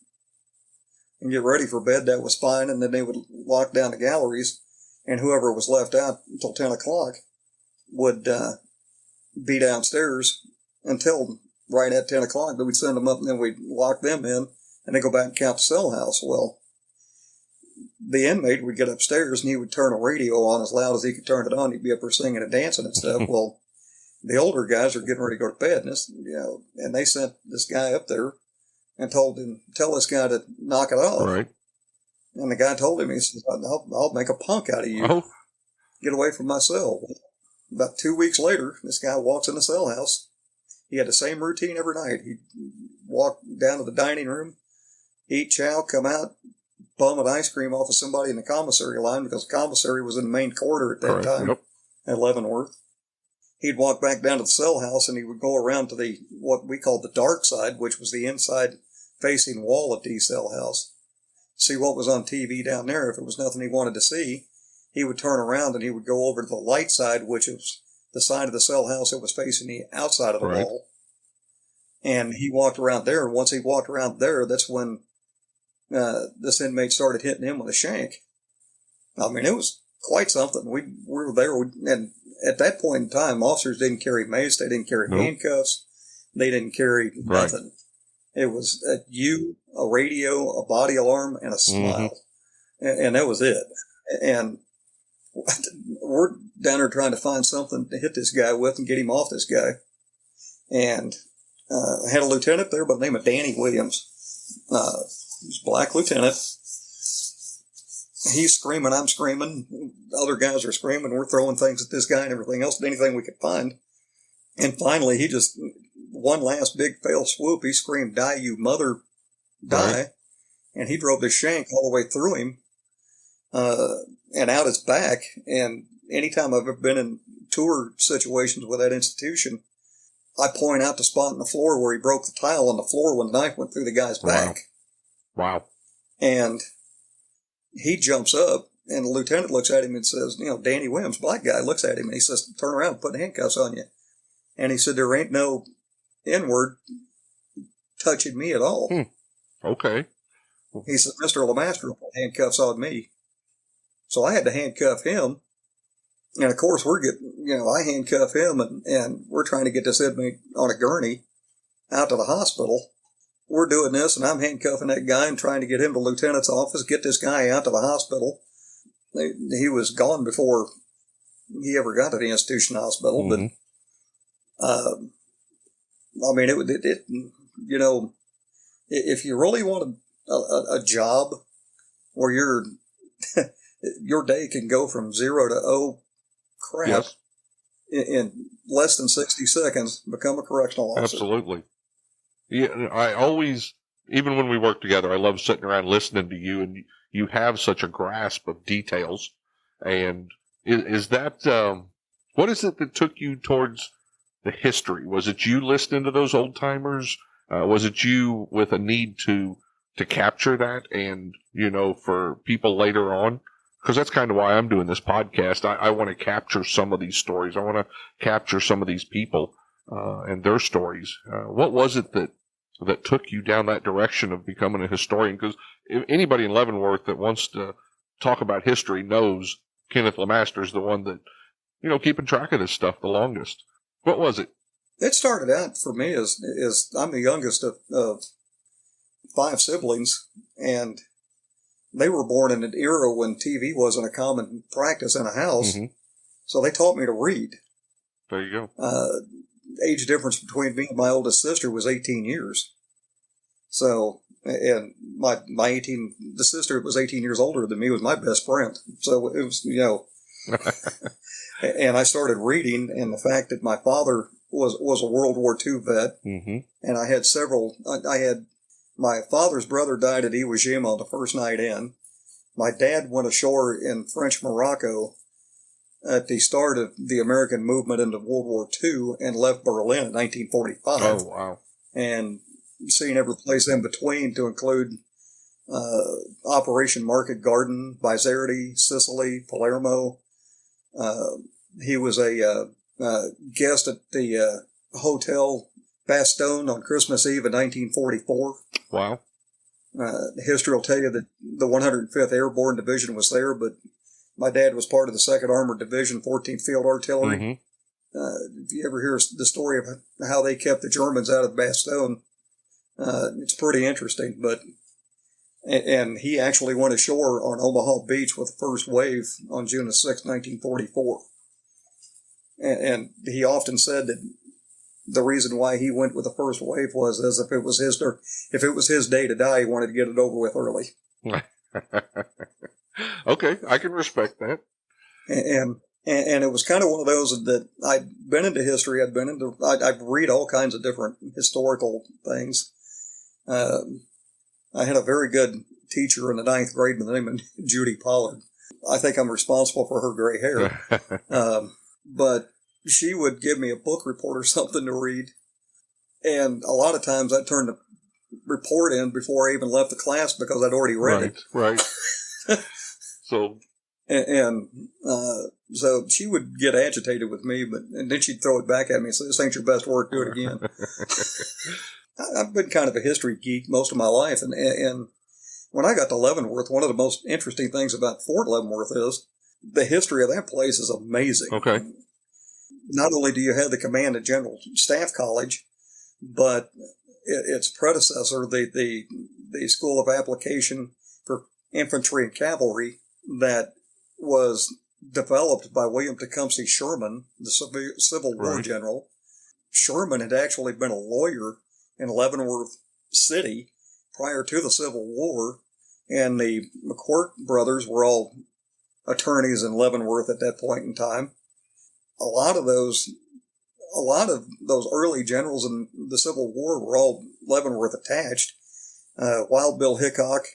and get ready for bed, that was fine. And then they would lock down the galleries, and whoever was left out until 10 o'clock would be downstairs until right at 10 o'clock. Then we'd send them up, and then we'd lock them in, and then go back and count the cell house. Well, the inmate would get upstairs, and he would turn a radio on as loud as he could turn it on. He'd be up there singing and dancing and stuff. Well, the older guys are getting ready to go to bed, and they sent this guy up there and told him, tell this guy to knock it off. Right. And the guy told him, he said, I'll make a punk out of you. Oh. Get away from my cell. About 2 weeks later, this guy walks in the cell house. He had the same routine every night. He'd walk down to the dining room, eat chow, come out, bum an ice cream off of somebody in the commissary line, because the commissary was in the main corridor at that time at Leavenworth. He'd walk back down to the cell house, and he would go around to the what we called the dark side, which was the inside facing wall of D Cell House. See what was on TV down there. If it was nothing he wanted to see, he would turn around and he would go over to the light side, which is the side of the cell house that was facing the outside of the wall. And he walked around there. And once he walked around there, that's when this inmate started hitting him with a shank. I mean, it was quite something. We were there, and at that point in time, officers didn't carry mace, they didn't carry handcuffs, they didn't carry nothing. It was a radio, a body alarm, and a smile. And that was it. And we're down there trying to find something to hit this guy with and get him off this guy. And I had a lieutenant there by the name of Danny Williams. He's a black lieutenant. He's screaming, I'm screaming. Other guys are screaming. We're throwing things at this guy and everything else, anything we could find. And finally, he just, one last big fail swoop, he screamed, die, you mother, die. Right. And he drove the shank all the way through him and out his back. And anytime I've ever been in tour situations with that institution, I point out the spot in the floor where he broke the tile on the floor when the knife went through the guy's back. Wow. And he jumps up, and the lieutenant looks at him and says, Danny Williams, black guy, looks at him, and he says, turn around and put handcuffs on you. And he said, there ain't no N-word touching me at all. Okay. He said, Mr. LaMaster put handcuffs on me. So I had to handcuff him. And, of course, I handcuff him, and we're trying to get this inmate on a gurney out to the hospital. We're doing this, and I'm handcuffing that guy and trying to get him to the lieutenant's office, get this guy out to the hospital. He was gone before he ever got to the institution hospital. But, I mean, if you really want a job where your day can go from 0 to crap in less than 60 seconds, become a correctional officer. Absolutely. Yeah, I always, even when we work together, I love sitting around listening to you, and you have such a grasp of details. And is that, what is it that took you towards the history? Was it you listening to those old timers? Was it you with a need to capture that and, for people later on? Because that's kind of why I'm doing this podcast. I want to capture some of these stories. I want to capture some of these people and their stories. What was it that took you down that direction of becoming a historian? Because anybody in Leavenworth that wants to talk about history knows Kenneth LaMaster is the one that, keeping track of this stuff the longest. What was it? It started out for me as I'm the youngest of 5 siblings, and they were born in an era when TV wasn't a common practice in a house. So they taught me to read. There you go. age difference between me and my oldest sister was 18 years. So, and the sister was 18 years older than me, was my best friend. So it was, and I started reading, and the fact that my father was a World War II vet, mm-hmm. and I had my father's brother died at Iwo Jima on the first night in. My dad went ashore in French Morocco at the start of the American movement into World War II and left Berlin in 1945. Oh, wow. And seen every place in between, to include Operation Market Garden, Bizerte, Sicily, Palermo. He was a guest at the Hotel Bastogne on Christmas Eve in 1944. Wow. History will tell you that the 105th Airborne Division was there, but my dad was part of the 2nd Armored Division, 14th Field Artillery. Mm-hmm. If you ever hear the story of how they kept the Germans out of Bastogne, it's pretty interesting. And he actually went ashore on Omaha Beach with the first wave on June 6, 1944. And he often said that the reason why he went with the first wave was as if it was his day to die, he wanted to get it over with early. Okay, I can respect that. And it was kind of one of those that I'd been into history. I'd read all kinds of different historical things. I had a very good teacher in the 9th grade by the name of Judy Pollard. I think I'm responsible for her gray hair. But she would give me a book report or something to read. And a lot of times I'd turn the report in before I even left the class because I'd already read it. Right. So so she would get agitated with me, and then she'd throw it back at me and say, "This ain't your best work, do it again." I've been kind of a history geek most of my life, and when I got to Leavenworth, one of the most interesting things about Fort Leavenworth is the history of that place is amazing. Okay. Not only do you have the Command and General Staff College, but its predecessor, the School of Application for Infantry and Cavalry, that was developed by William Tecumseh Sherman, the Civil War general. Sherman had actually been a lawyer in Leavenworth City prior to the Civil War, and the McCourt brothers were all attorneys in Leavenworth at that point in time. A lot of those early generals in the Civil War were all Leavenworth attached. Wild Bill Hickok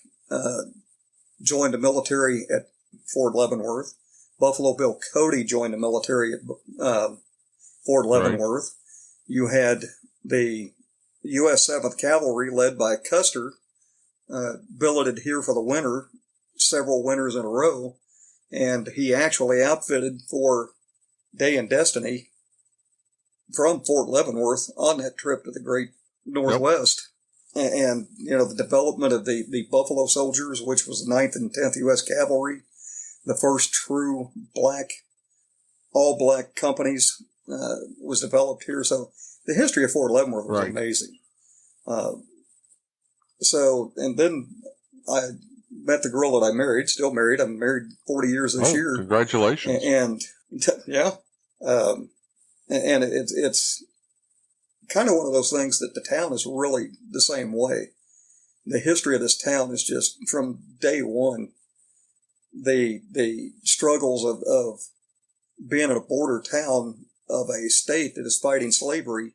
joined the military at Fort Leavenworth. Buffalo Bill Cody joined the military at Fort Leavenworth. Right. You had the US 7th Cavalry led by Custer, billeted here for the winter, several winters in a row, and he actually outfitted for Day and Destiny from Fort Leavenworth on that trip to the Great Northwest. Yep. And, the development of the Buffalo Soldiers, which was the 9th and 10th U.S. Cavalry, the first true all black companies, was developed here. So the history of Fort Leavenworth was amazing. And then I met the girl that I married, still married. I'm married 40 years this year. Congratulations. And it's kind of one of those things that the town is really the same way. The history of this town is just from day one, the struggles of being in a border town of a state that is fighting slavery,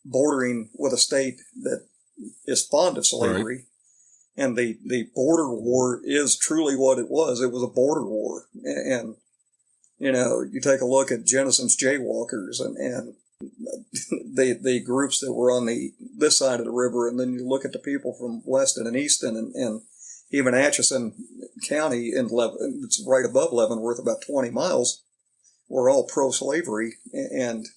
bordering with a state that is fond of slavery. Right. And the border war is truly what it was. It was a border war. And you take a look at Jennison's Jaywalkers and the groups that were on this side of the river, and then you look at the people from Weston and Easton and even Atchison County it's right above Leavenworth, about 20 miles, were all pro-slavery. And,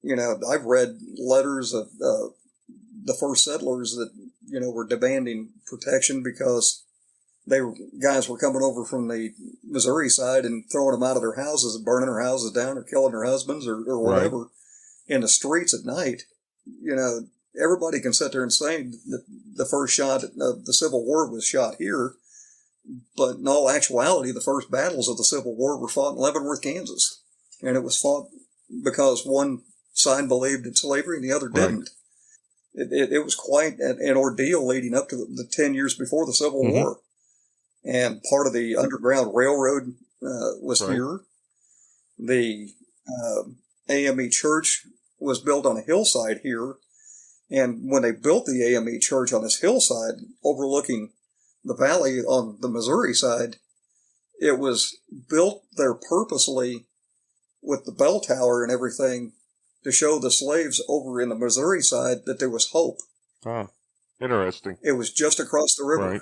I've read letters of the first settlers that, were demanding protection because guys were coming over from the Missouri side and throwing them out of their houses and burning their houses down or killing their husbands or whatever in the streets at night. Everybody can sit there and say that the first shot of the Civil War was shot here, but in all actuality, the first battles of the Civil War were fought in Leavenworth, Kansas. And it was fought because one side believed in slavery and the other Right. didn't. It was quite an ordeal leading up to the 10 years before the Civil Mhm. War. And part of the Underground Railroad was Right. here. The AME Church was built on a hillside here. And when they built the AME Church on this hillside overlooking the valley on the Missouri side, it was built there purposely with the bell tower and everything to show the slaves over in the Missouri side that there was hope. Ah, interesting. It was just across the river. Right.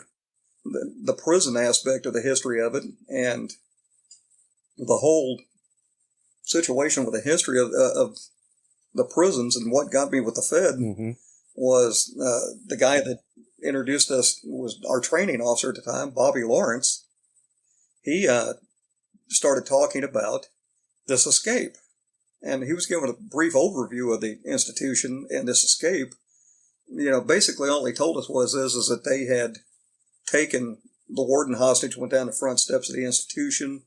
The prison aspect of the history of it and the whole situation with the history of the prisons and what got me with the Fed Mm-hmm. was the guy that introduced us was our training officer at the time, Bobby Lawrence. He started talking about this escape. And he was giving a brief overview of the institution and this escape. You know, basically all he told us was that they had taken the warden hostage, went down the front steps of the institution.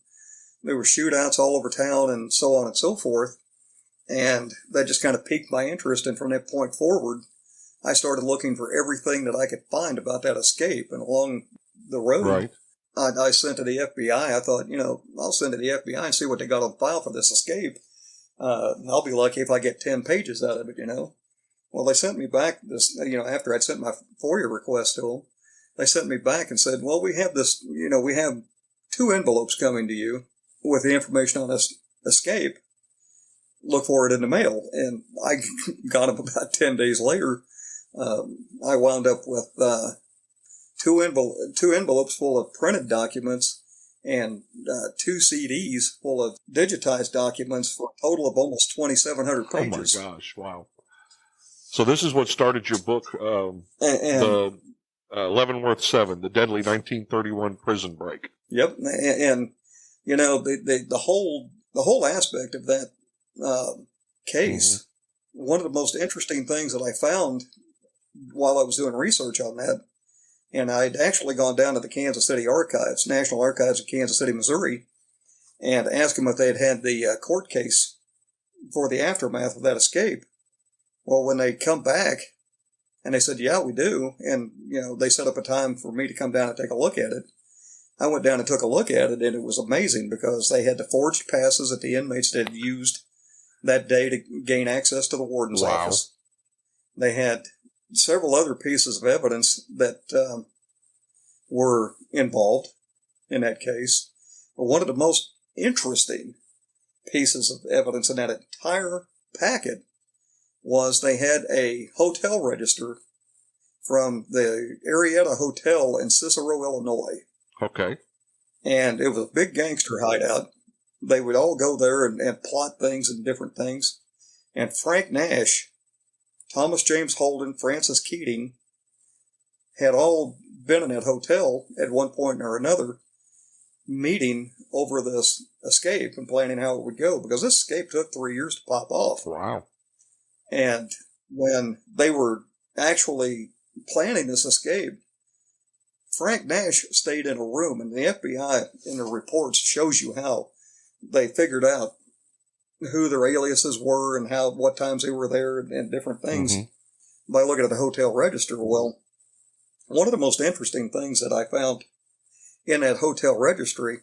There were shootouts all over town and so on and so forth. And that just kind of piqued my interest. And from that point forward, I started looking for everything that I could find about that escape. And along the road, Right. I sent to the FBI. I thought, you know, I'll send to the FBI and see what they got on file for this escape. I'll be lucky if I get 10 pages out of it, you know. Well, they sent me back this, you know, after I'd sent my FOIA request to them, they sent me back and said, well, we have this, you know, we have 2 envelopes coming to you with the information on this escape. Look for it in the mail. And I got them about 10 days later. I wound up with two envelopes full of printed documents and 2 CDs full of digitized documents for a total of almost 2,700 pages. Oh my gosh! Wow. So this is what started your book, And the Leavenworth Seven, the deadly 1931 prison break. yep, and you know the whole aspect of that case. One of the most interesting things that I found while I was doing research on that, and I'd actually gone down to the Kansas City Archives, National Archives of Kansas City, Missouri, and asked them if they had the court case for the aftermath of that escape. Well, when they come back, and they said, yeah, we do, and, you know, they set up a time for me to come down and take a look at it. I went down and took a look at it, and it was amazing because they had the forged passes that the inmates had used that day to gain access to the warden's Wow. office. They had several other pieces of evidence that were involved in that case. But one of the most interesting pieces of evidence in that entire packet was they had a hotel register from the Arietta Hotel in Cicero, Illinois. Okay. And it was a big gangster hideout. They would all go there and plot things and different things. And Frank Nash, Thomas James Holden, Francis Keating had all been in that hotel at one point or another, meeting over this escape and planning how it would go, because this escape took 3 years to pop off. Wow. And when they were actually planning this escape, Frank Nash stayed in a room, and the FBI in the reports shows you how they figured out who their aliases were and what times they were there and different things by looking at the hotel register. Well, one of the most interesting things that I found in that hotel registry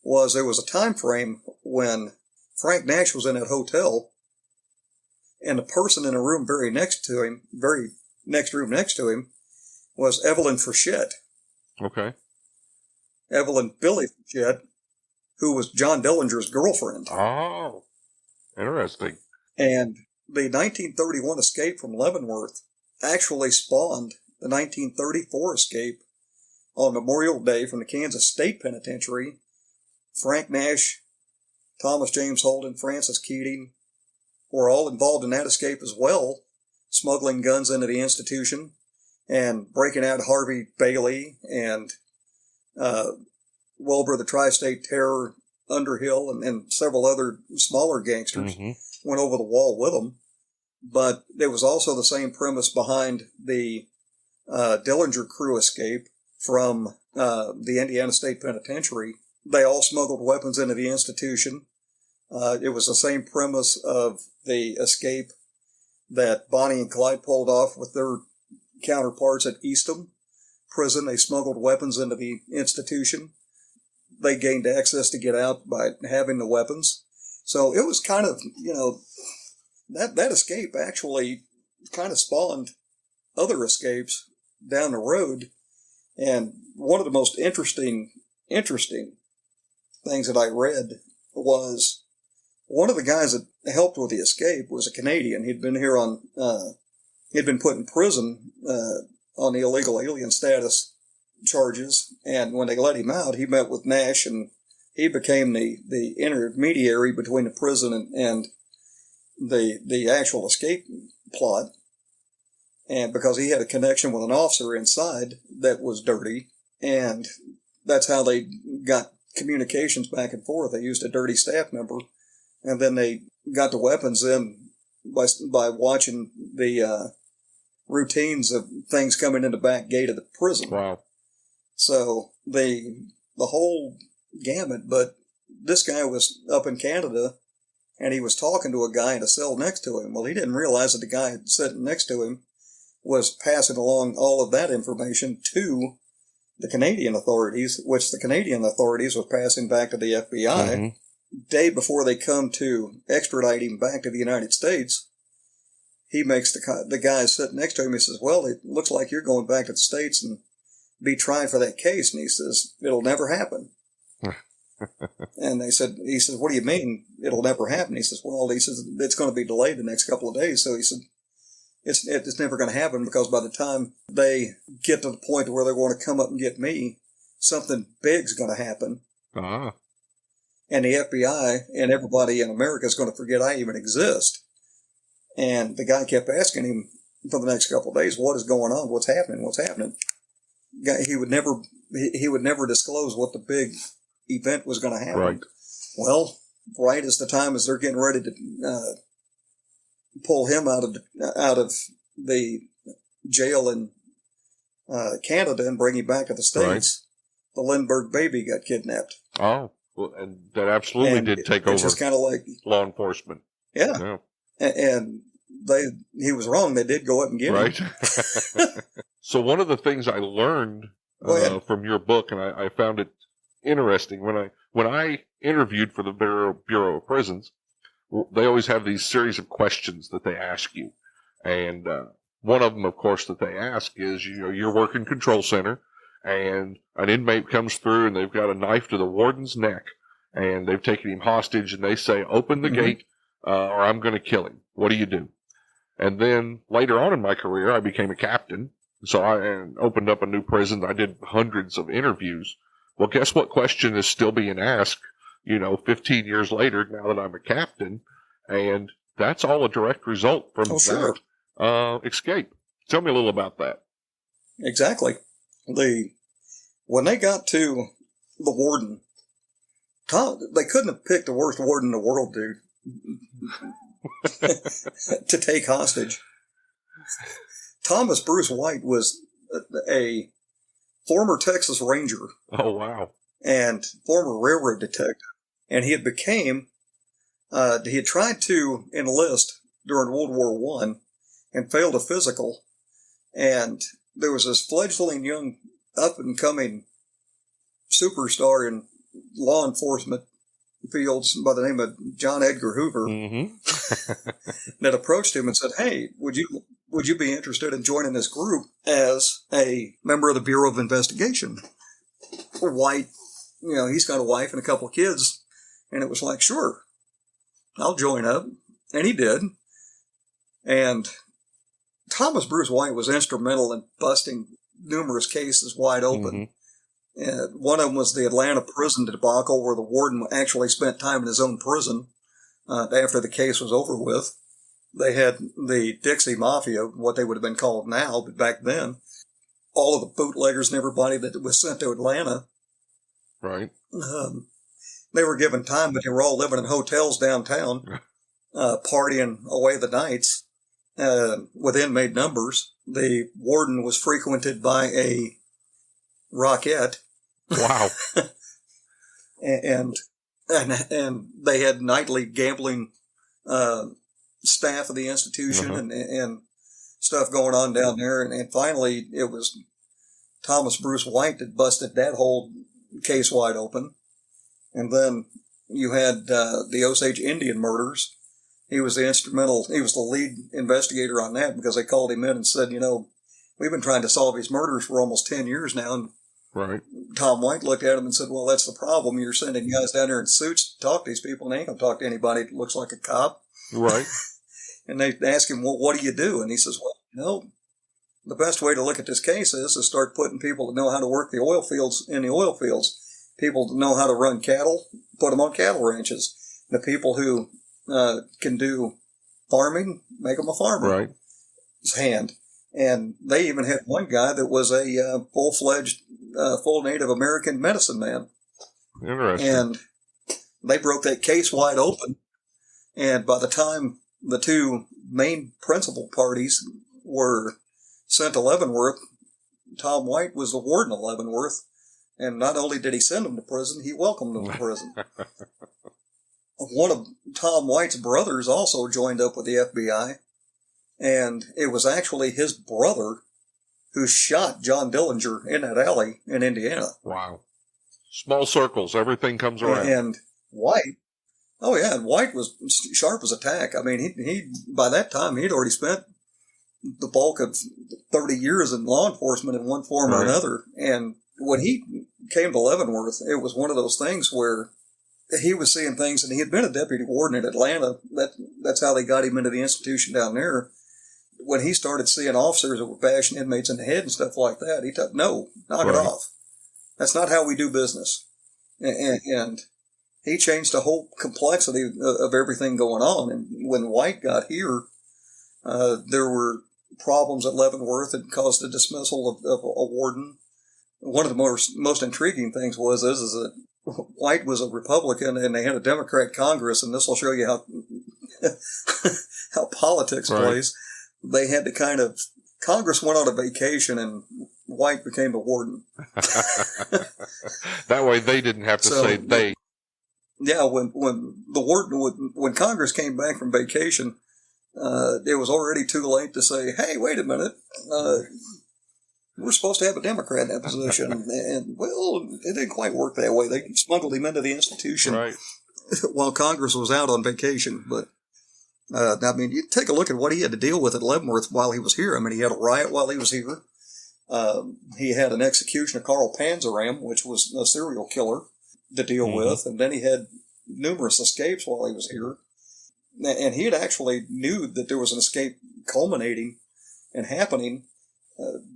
was there was a time frame when Frank Nash was in that hotel, and the person in a room very next room next to him, was Evelyn Frechette. Okay. Evelyn Billy Frechette, who was John Dillinger's girlfriend. Oh, interesting. And the 1931 escape from Leavenworth actually spawned the 1934 escape on Memorial Day from the Kansas State Penitentiary. Frank Nash, Thomas James Holden, Francis Keating were all involved in that escape as well, smuggling guns into the institution and breaking out Harvey Bailey and Wilbur the Tri-State Terror, Underhill, and several other smaller gangsters went over the wall with them. But there was also the same premise behind the Dillinger crew escape from the Indiana State Penitentiary. They all smuggled weapons into the institution. It was the same premise of the escape that Bonnie and Clyde pulled off with their counterparts at Eastham Prison. They smuggled weapons into the institution. They gained access to get out by having the weapons. So it was kind of, that escape actually kind of spawned other escapes down the road. And one of the most interesting things that I read was one of the guys that helped with the escape was a Canadian. He'd been here he'd been put in prison on the illegal alien status charges. And when they let him out, he met with Nash, and he became the intermediary between the prison and the actual escape plot. And because he had a connection with an officer inside that was dirty, and that's how they got communications back and forth. They used a dirty staff member, and then they got the weapons in by watching the routines of things coming in the back gate of the prison. Wow. So the whole gamut, but this guy was up in Canada, and he was talking to a guy in a cell next to him. Well, he didn't realize that the guy sitting next to him was passing along all of that information to the Canadian authorities, which the Canadian authorities was passing back to the FBI. Mm-hmm. Day before they come to extradite him back to the United States, he makes the guy sitting next to him, he says, well, it looks like you're going back to the States and be tried for that case. And he says, it'll never happen. And he says, what do you mean it'll never happen? He says, it's going to be delayed the next couple of days. So he said, it's never going to happen, because by the time they get to the point where they're going to come up and get me, something big's going to happen. Uh-huh. And the FBI and everybody in America is going to forget I even exist. And the guy kept asking him for the next couple of days, what is going on? What's happening? He would never disclose what the big event was going to happen. Right. Well, right as the time as they're getting ready to pull him out of the jail in Canada and bring him back to the States, right, the Lindbergh baby got kidnapped. Oh, well, and that absolutely did take over. It's just kind of like law enforcement. Yeah. And he was wrong. They did go up and get him. Right. So one of the things I learned from your book, and I found it interesting, when I interviewed for the Bureau of Prisons, they always have these series of questions that they ask you. And one of them, of course, that they ask is, you're working control center, and an inmate comes through, and they've got a knife to the warden's neck, and they've taken him hostage, and they say, open the gate, or I'm going to kill him. What do you do? And then later on in my career, I became a captain. So I opened up a new prison. I did hundreds of interviews. Well, guess what question is still being asked, 15 years later, now that I'm a captain? And that's all a direct result from that escape. Tell me a little about that. Exactly. When they got to the warden, they couldn't have picked the worst warden in the world, dude, to take hostage. Thomas Bruce White was a former Texas Ranger. Oh, wow. And former railroad detective. And he had tried to enlist during World War I and failed a physical. And there was this fledgling young up-and-coming superstar in law enforcement fields by the name of John Edgar Hoover that approached him and said, hey, would you be interested in joining this group as a member of the Bureau of Investigation? White, he's got a wife and a couple of kids. And it was like, sure, I'll join up. And he did. And Thomas Bruce White was instrumental in busting numerous cases wide open. One of them was the Atlanta prison debacle, where the warden actually spent time in his own prison after the case was over with. They had the Dixie Mafia, what they would have been called now, but back then, all of the bootleggers and everybody that was sent to Atlanta. Right. They were given time, but they were all living in hotels downtown, partying away the nights with inmate numbers. The warden was frequented by a rockette. Wow. And and they had nightly gambling staff of the institution and stuff going on down there. And finally, it was Thomas Bruce White that busted that whole case wide open. And then you had the Osage Indian murders. He was the lead investigator on that because they called him in and said, we've been trying to solve these murders for almost 10 years now. And right. Tom White looked at him and said, well, that's the problem. You're sending guys down there in suits to talk to these people, and they ain't going to talk to anybody that looks like a cop. Right. And they ask him, well, what do you do? And he says, well, the best way to look at this case is to start putting people that know how to work the oil fields in the oil fields. People that know how to run cattle, put them on cattle ranches. The people who can do farming, make them a farmer. Right. His hand. And they even had one guy that was a full-fledged, full Native American medicine man. Interesting. And they broke that case wide open. And by the time the two main principal parties were sent to Leavenworth, Tom White was the warden of Leavenworth. And not only did he send them to prison, he welcomed them to prison. One of Tom White's brothers also joined up with the FBI. And it was actually his brother who shot John Dillinger in that alley in Indiana. Wow. Small circles. Everything comes around. And White, White was sharp as a tack. I mean, he by that time, he'd already spent the bulk of 30 years in law enforcement in one form or another. And when he came to Leavenworth, it was one of those things where he was seeing things, and he had been a deputy warden in Atlanta. That's how they got him into the institution down there. When he started seeing officers that were bashing inmates in the head and stuff like that, he thought, no, knock it off. That's not how we do business. And he changed the whole complexity of everything going on. And when White got here, there were problems at Leavenworth that caused the dismissal of a warden. One of the most intriguing things is that White was a Republican and they had a Democrat Congress, and this will show you how politics plays. They had to Congress went on a vacation and White became the warden. That way they didn't have to say they. Yeah, when the warden, when Congress came back from vacation, it was already too late to say, hey, wait a minute, we're supposed to have a Democrat in that position. And well, it didn't quite work that way. They smuggled him into the institution while Congress was out on vacation. But I mean, you take a look at what he had to deal with at Leavenworth while he was here. I mean, he had a riot while he was here. He had an execution of Carl Panzeram, which was a serial killer, to deal with. And then he had numerous escapes while he was here. And he had actually knew that there was an escape culminating and happening,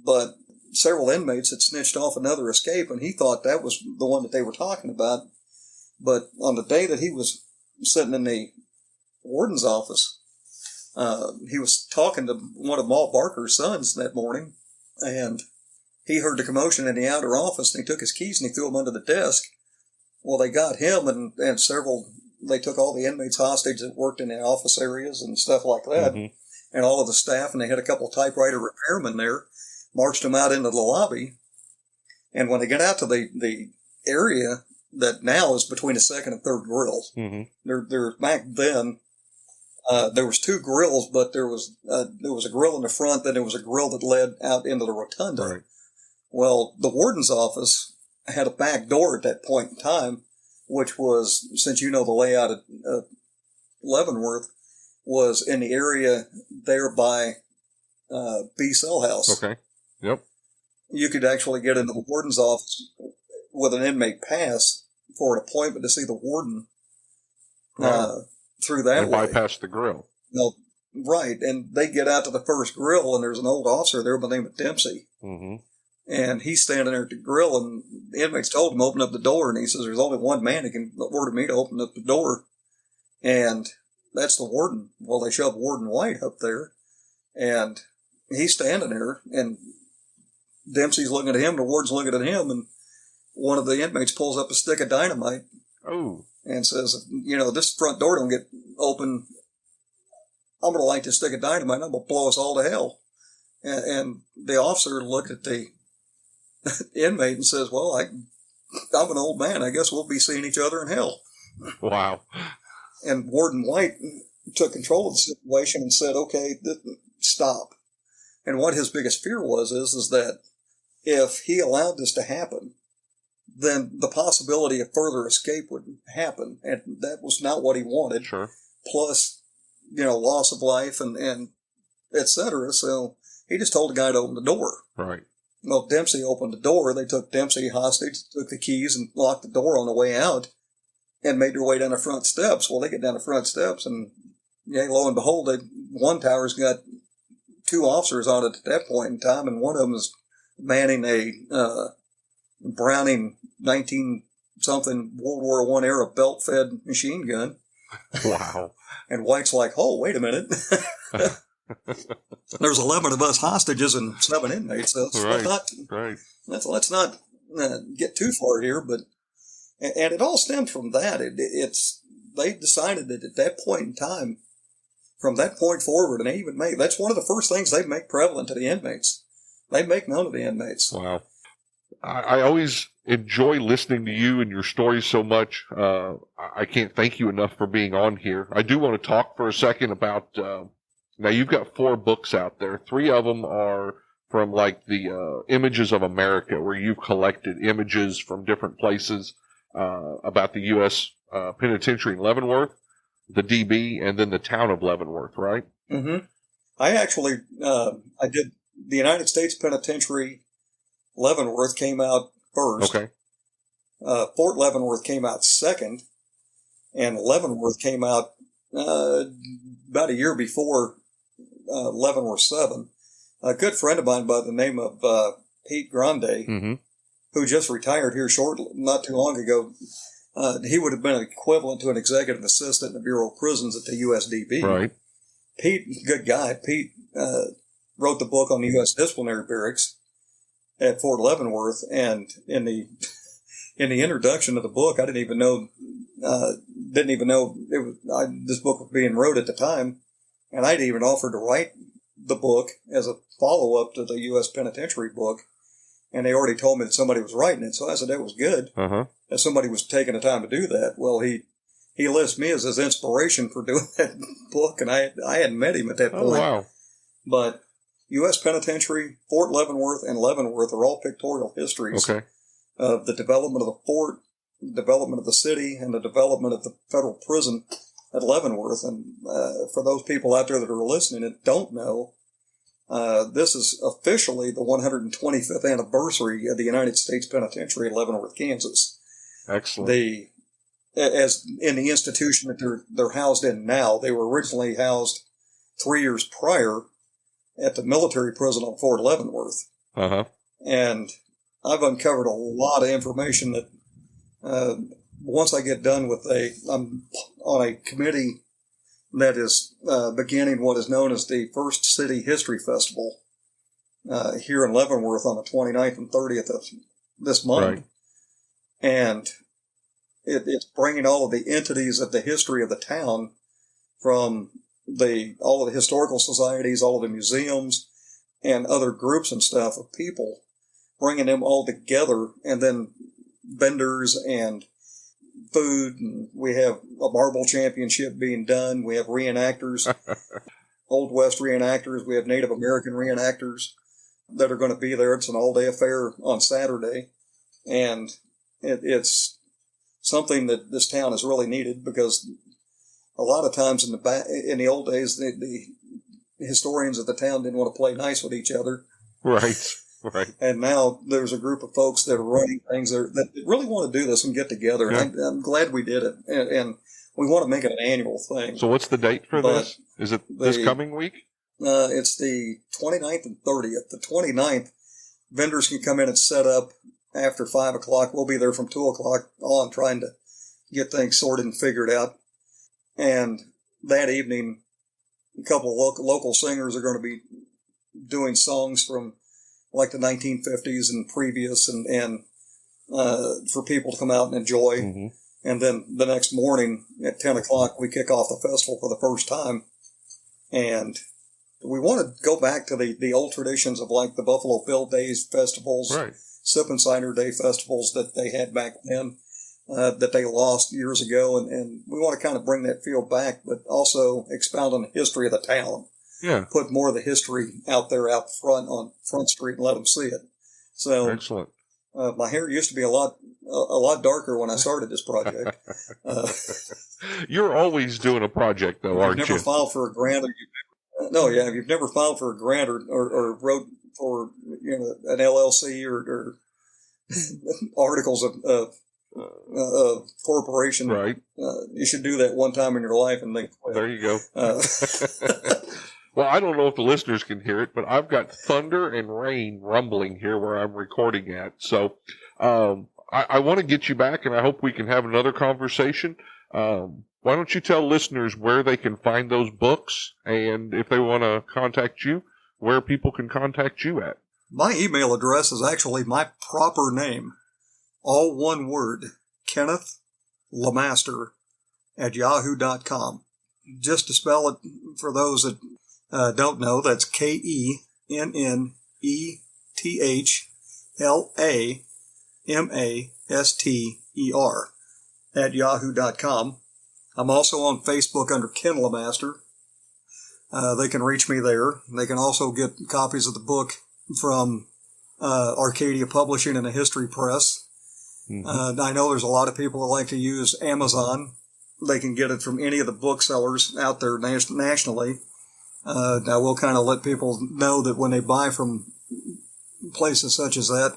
but several inmates had snitched off another escape, and he thought that was the one that they were talking about. But on the day that he was sitting in the warden's office, he was talking to one of Maul Barker's sons that morning, and he heard the commotion in the outer office, and he took his keys and he threw them under the desk. Well, they got him and several, they took all the inmates hostage that worked in the office areas and stuff like that, and all of the staff, and they had a couple of typewriter repairmen there, marched them out into the lobby. And when they get out to the area that now is between the second and third grills, they're back then, there was two grills, but there was a grill in the front, then there was a grill that led out into the rotunda. Right. Well, the warden's office had a back door at that point in time, which was, since you know the layout of Leavenworth, was in the area there by B Cell House. Okay. Yep. You could actually get into the warden's office with an inmate pass for an appointment to see the warden through that way. Bypass the grill. No, right. And they get out to the first grill, and there's an old officer there by the name of Dempsey. And he's standing there at the grill, and the inmates told him to open up the door, and he says, there's only one man that can order me to open up the door, and that's the warden. Well, they shoved Warden White up there, and he's standing there, and Dempsey's looking at him, the warden's looking at him, and one of the inmates pulls up a stick of dynamite and says, this front door don't get open, I'm going to light this stick of dynamite, and I'm going to blow us all to hell. And the officer looked at the inmate and says, well, I'm an old man. I guess we'll be seeing each other in hell. Wow. And Warden White took control of the situation and said, okay, stop. And what his biggest fear is that if he allowed this to happen, then the possibility of further escape would happen. And that was not what he wanted. Sure. Plus, loss of life and et cetera. So he just told the guy to open the door. Right. Well, Dempsey opened the door. They took Dempsey hostage, took the keys and locked the door on the way out and made their way down the front steps. Well, they get down the front steps and lo and behold, one tower's got two officers on it at that point in time, and one of them is manning a Browning 19-something World War I era belt-fed machine gun. Wow. And White's like, oh, wait a minute. There's 11 of us hostages and 7 inmates. So let's not get too far here. But and it all stemmed from that. They decided that at that point in time, from that point forward, and they even that's one of the first things they make prevalent to the inmates. They make known to the inmates. Wow. I always enjoy listening to you and your stories so much. I can't thank you enough for being on here. I do want to talk for a second about, now you've got 4 books out there. 3 of them are from like the Images of America, where you've collected images from different places about the U.S. Penitentiary in Leavenworth, the DB, and then the town of Leavenworth, right? Mm-hmm. I actually, I did the United States Penitentiary Leavenworth came out first. Okay. Fort Leavenworth came out second, and Leavenworth came out about a year before Leavenworth Seven. A good friend of mine by the name of Pete Grande, mm-hmm. who just retired here not too long ago. He would have been equivalent to an executive assistant in the Bureau of Prisons at the USDB. Right. Pete, good guy. Pete wrote the book on the US Disciplinary Barracks at Fort Leavenworth, and in the introduction of the book, I didn't even know this book was being wrote at the time, and I'd even offered to write the book as a follow-up to the U.S. Penitentiary book, and they already told me that somebody was writing it, so I said that was good, that somebody was taking the time to do that. Well, he lists me as his inspiration for doing that book, and I hadn't met him at that point. Oh, wow. But U.S. Penitentiary, Fort Leavenworth, and Leavenworth are all pictorial histories of the development of the fort, the development of the city, and the development of the federal prison at Leavenworth. And for those people out there that are listening and don't know, this is officially the 125th anniversary of the United States Penitentiary in Leavenworth, Kansas. Excellent. As in the institution that they're housed in now, they were originally housed 3 years prior at the military prison on Fort Leavenworth. And I've uncovered a lot of information that once I get done with I'm on a committee that is beginning what is known as the First City History Festival here in Leavenworth on the 29th and 30th of this month. Right. And it's bringing all of the entities of the history of the town from all of the historical societies, all of the museums, and other groups and stuff of people, bringing them all together, and then vendors and food, and we have a marble championship being done. We have reenactors, Old West reenactors. We have Native American reenactors that are going to be there. It's an all-day affair on Saturday, and it's something that this town has really needed, because a lot of times in the old days, the historians of the town didn't want to play nice with each other. Right. Right. And now there's a group of folks that are running things that really want to do this and get together. Yeah. And I'm glad we did it. And we want to make it an annual thing. So what's the date for this? Is it this coming week? It's the 29th and 30th. The 29th, vendors can come in and set up after 5 o'clock. We'll be there from 2 o'clock on trying to get things sorted and figured out. And that evening, a couple of local singers are going to be doing songs from like the 1950s and previous, and for people to come out and enjoy. Mm-hmm. And then the next morning at 10 o'clock, we kick off the festival for the first time. And we want to go back to the old traditions of like the Buffalo Bill Days festivals, right, Sip and Cider Day festivals that they had back then. that they lost years ago. And we want to kind of bring that feel back, but also expound on the history of the town. Yeah. Put more of the history out there out front on Front Street and let them see it. So excellent. My hair used to be a lot darker when I started this project. You're always doing a project, though, aren't you? You've never filed for a grant, you've never filed for a grant or wrote for an LLC or articles of corporation. Right. You should do that one time in your life and then quit. There you go. Well, I don't know if the listeners can hear it, but I've got thunder and rain rumbling here where I'm recording at. So I want to get you back, and I hope we can have another conversation. Why don't you tell listeners where they can find those books, and if they want to contact you, where people can contact you at? My email address is actually my proper name, all one word, Kenneth LaMaster @yahoo.com. Just to spell it for those that don't know, that's KENNETHLAMASTER @yahoo.com. I'm also on Facebook under Ken LaMaster. They can reach me there. They can also get copies of the book from Arcadia Publishing and the History Press. Mm-hmm. I know there's a lot of people that like to use Amazon. They can get it from any of the booksellers out there nationally. I will kind of let people know that when they buy from places such as that,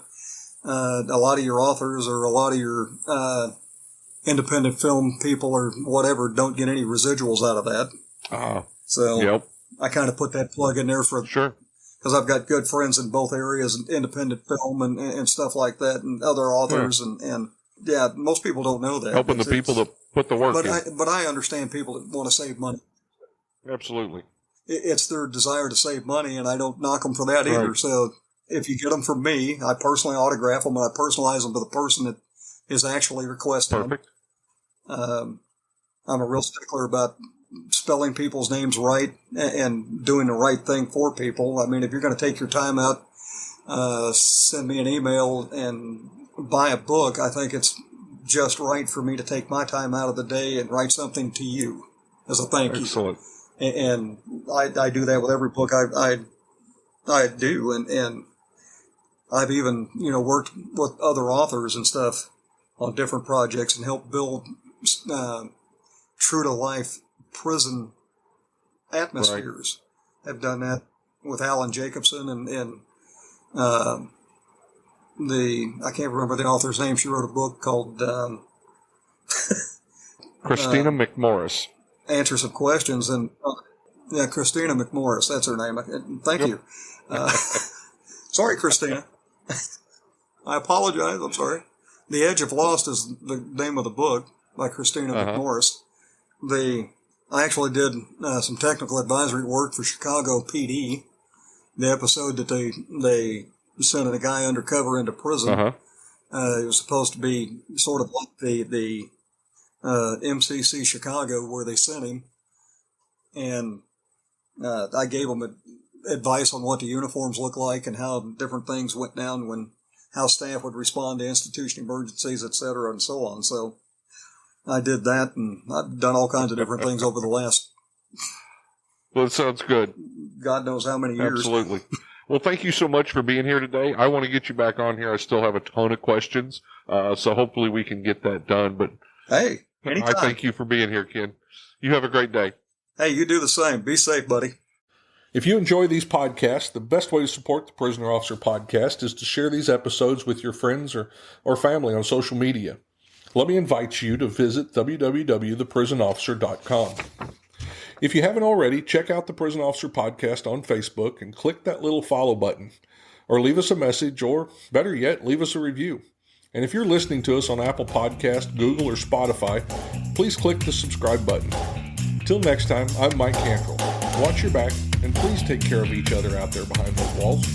a lot of your authors or a lot of your independent film people or whatever don't get any residuals out of that. So yep. I kind of put that plug in there for sure, because I've got good friends in both areas, independent film and stuff like that, and other authors, and yeah, most people don't know that. Helping the people that put the work in. But I understand people that want to save money. Absolutely. It's their desire to save money, and I don't knock them for that either. Right. So if you get them from me, I personally autograph them, and I personalize them to the person that is actually requesting Perfect. them. I'm a real stickler about spelling people's names right and doing the right thing for people. I mean, if you're going to take your time out, send me an email and buy a book, I think it's just right for me to take my time out of the day and write something to you as a thank you. Excellent. And I do that with every book I do, and I've even worked with other authors and stuff on different projects and helped build true to life prison atmospheres. Right. I've done that with Alan Jacobson and I can't remember the author's name. She wrote a book called Christina McMorris. Answer Some Questions, and Christina McMorris, that's her name. Thank you. Sorry, Christina. I apologize. I'm sorry. The Edge of Lost is the name of the book by Christina McMorris. I actually did some technical advisory work for Chicago PD. The episode that they sent a guy undercover into prison. It was supposed to be sort of like the MCC Chicago where they sent him, and I gave them advice on what the uniforms look like and how different things went down how staff would respond to institution emergencies, et cetera, and so on. So I did that, and I've done all kinds of different things over the last. Well, it sounds good. God knows how many years. Absolutely. Well, thank you so much for being here today. I want to get you back on here. I still have a ton of questions, so hopefully we can get that done. But hey, anytime. I thank you for being here, Ken. You have a great day. Hey, you do the same. Be safe, buddy. If you enjoy these podcasts, the best way to support the Prisoner Officer Podcast is to share these episodes with your friends or family on social media. Let me invite you to visit www.theprisonofficer.com. If you haven't already, check out the Prison Officer Podcast on Facebook and click that little follow button. Or leave us a message, or better yet, leave us a review. And if you're listening to us on Apple Podcast, Google, or Spotify, please click the subscribe button. Till next time, I'm Mike Cantrell. Watch your back, and please take care of each other out there behind those walls.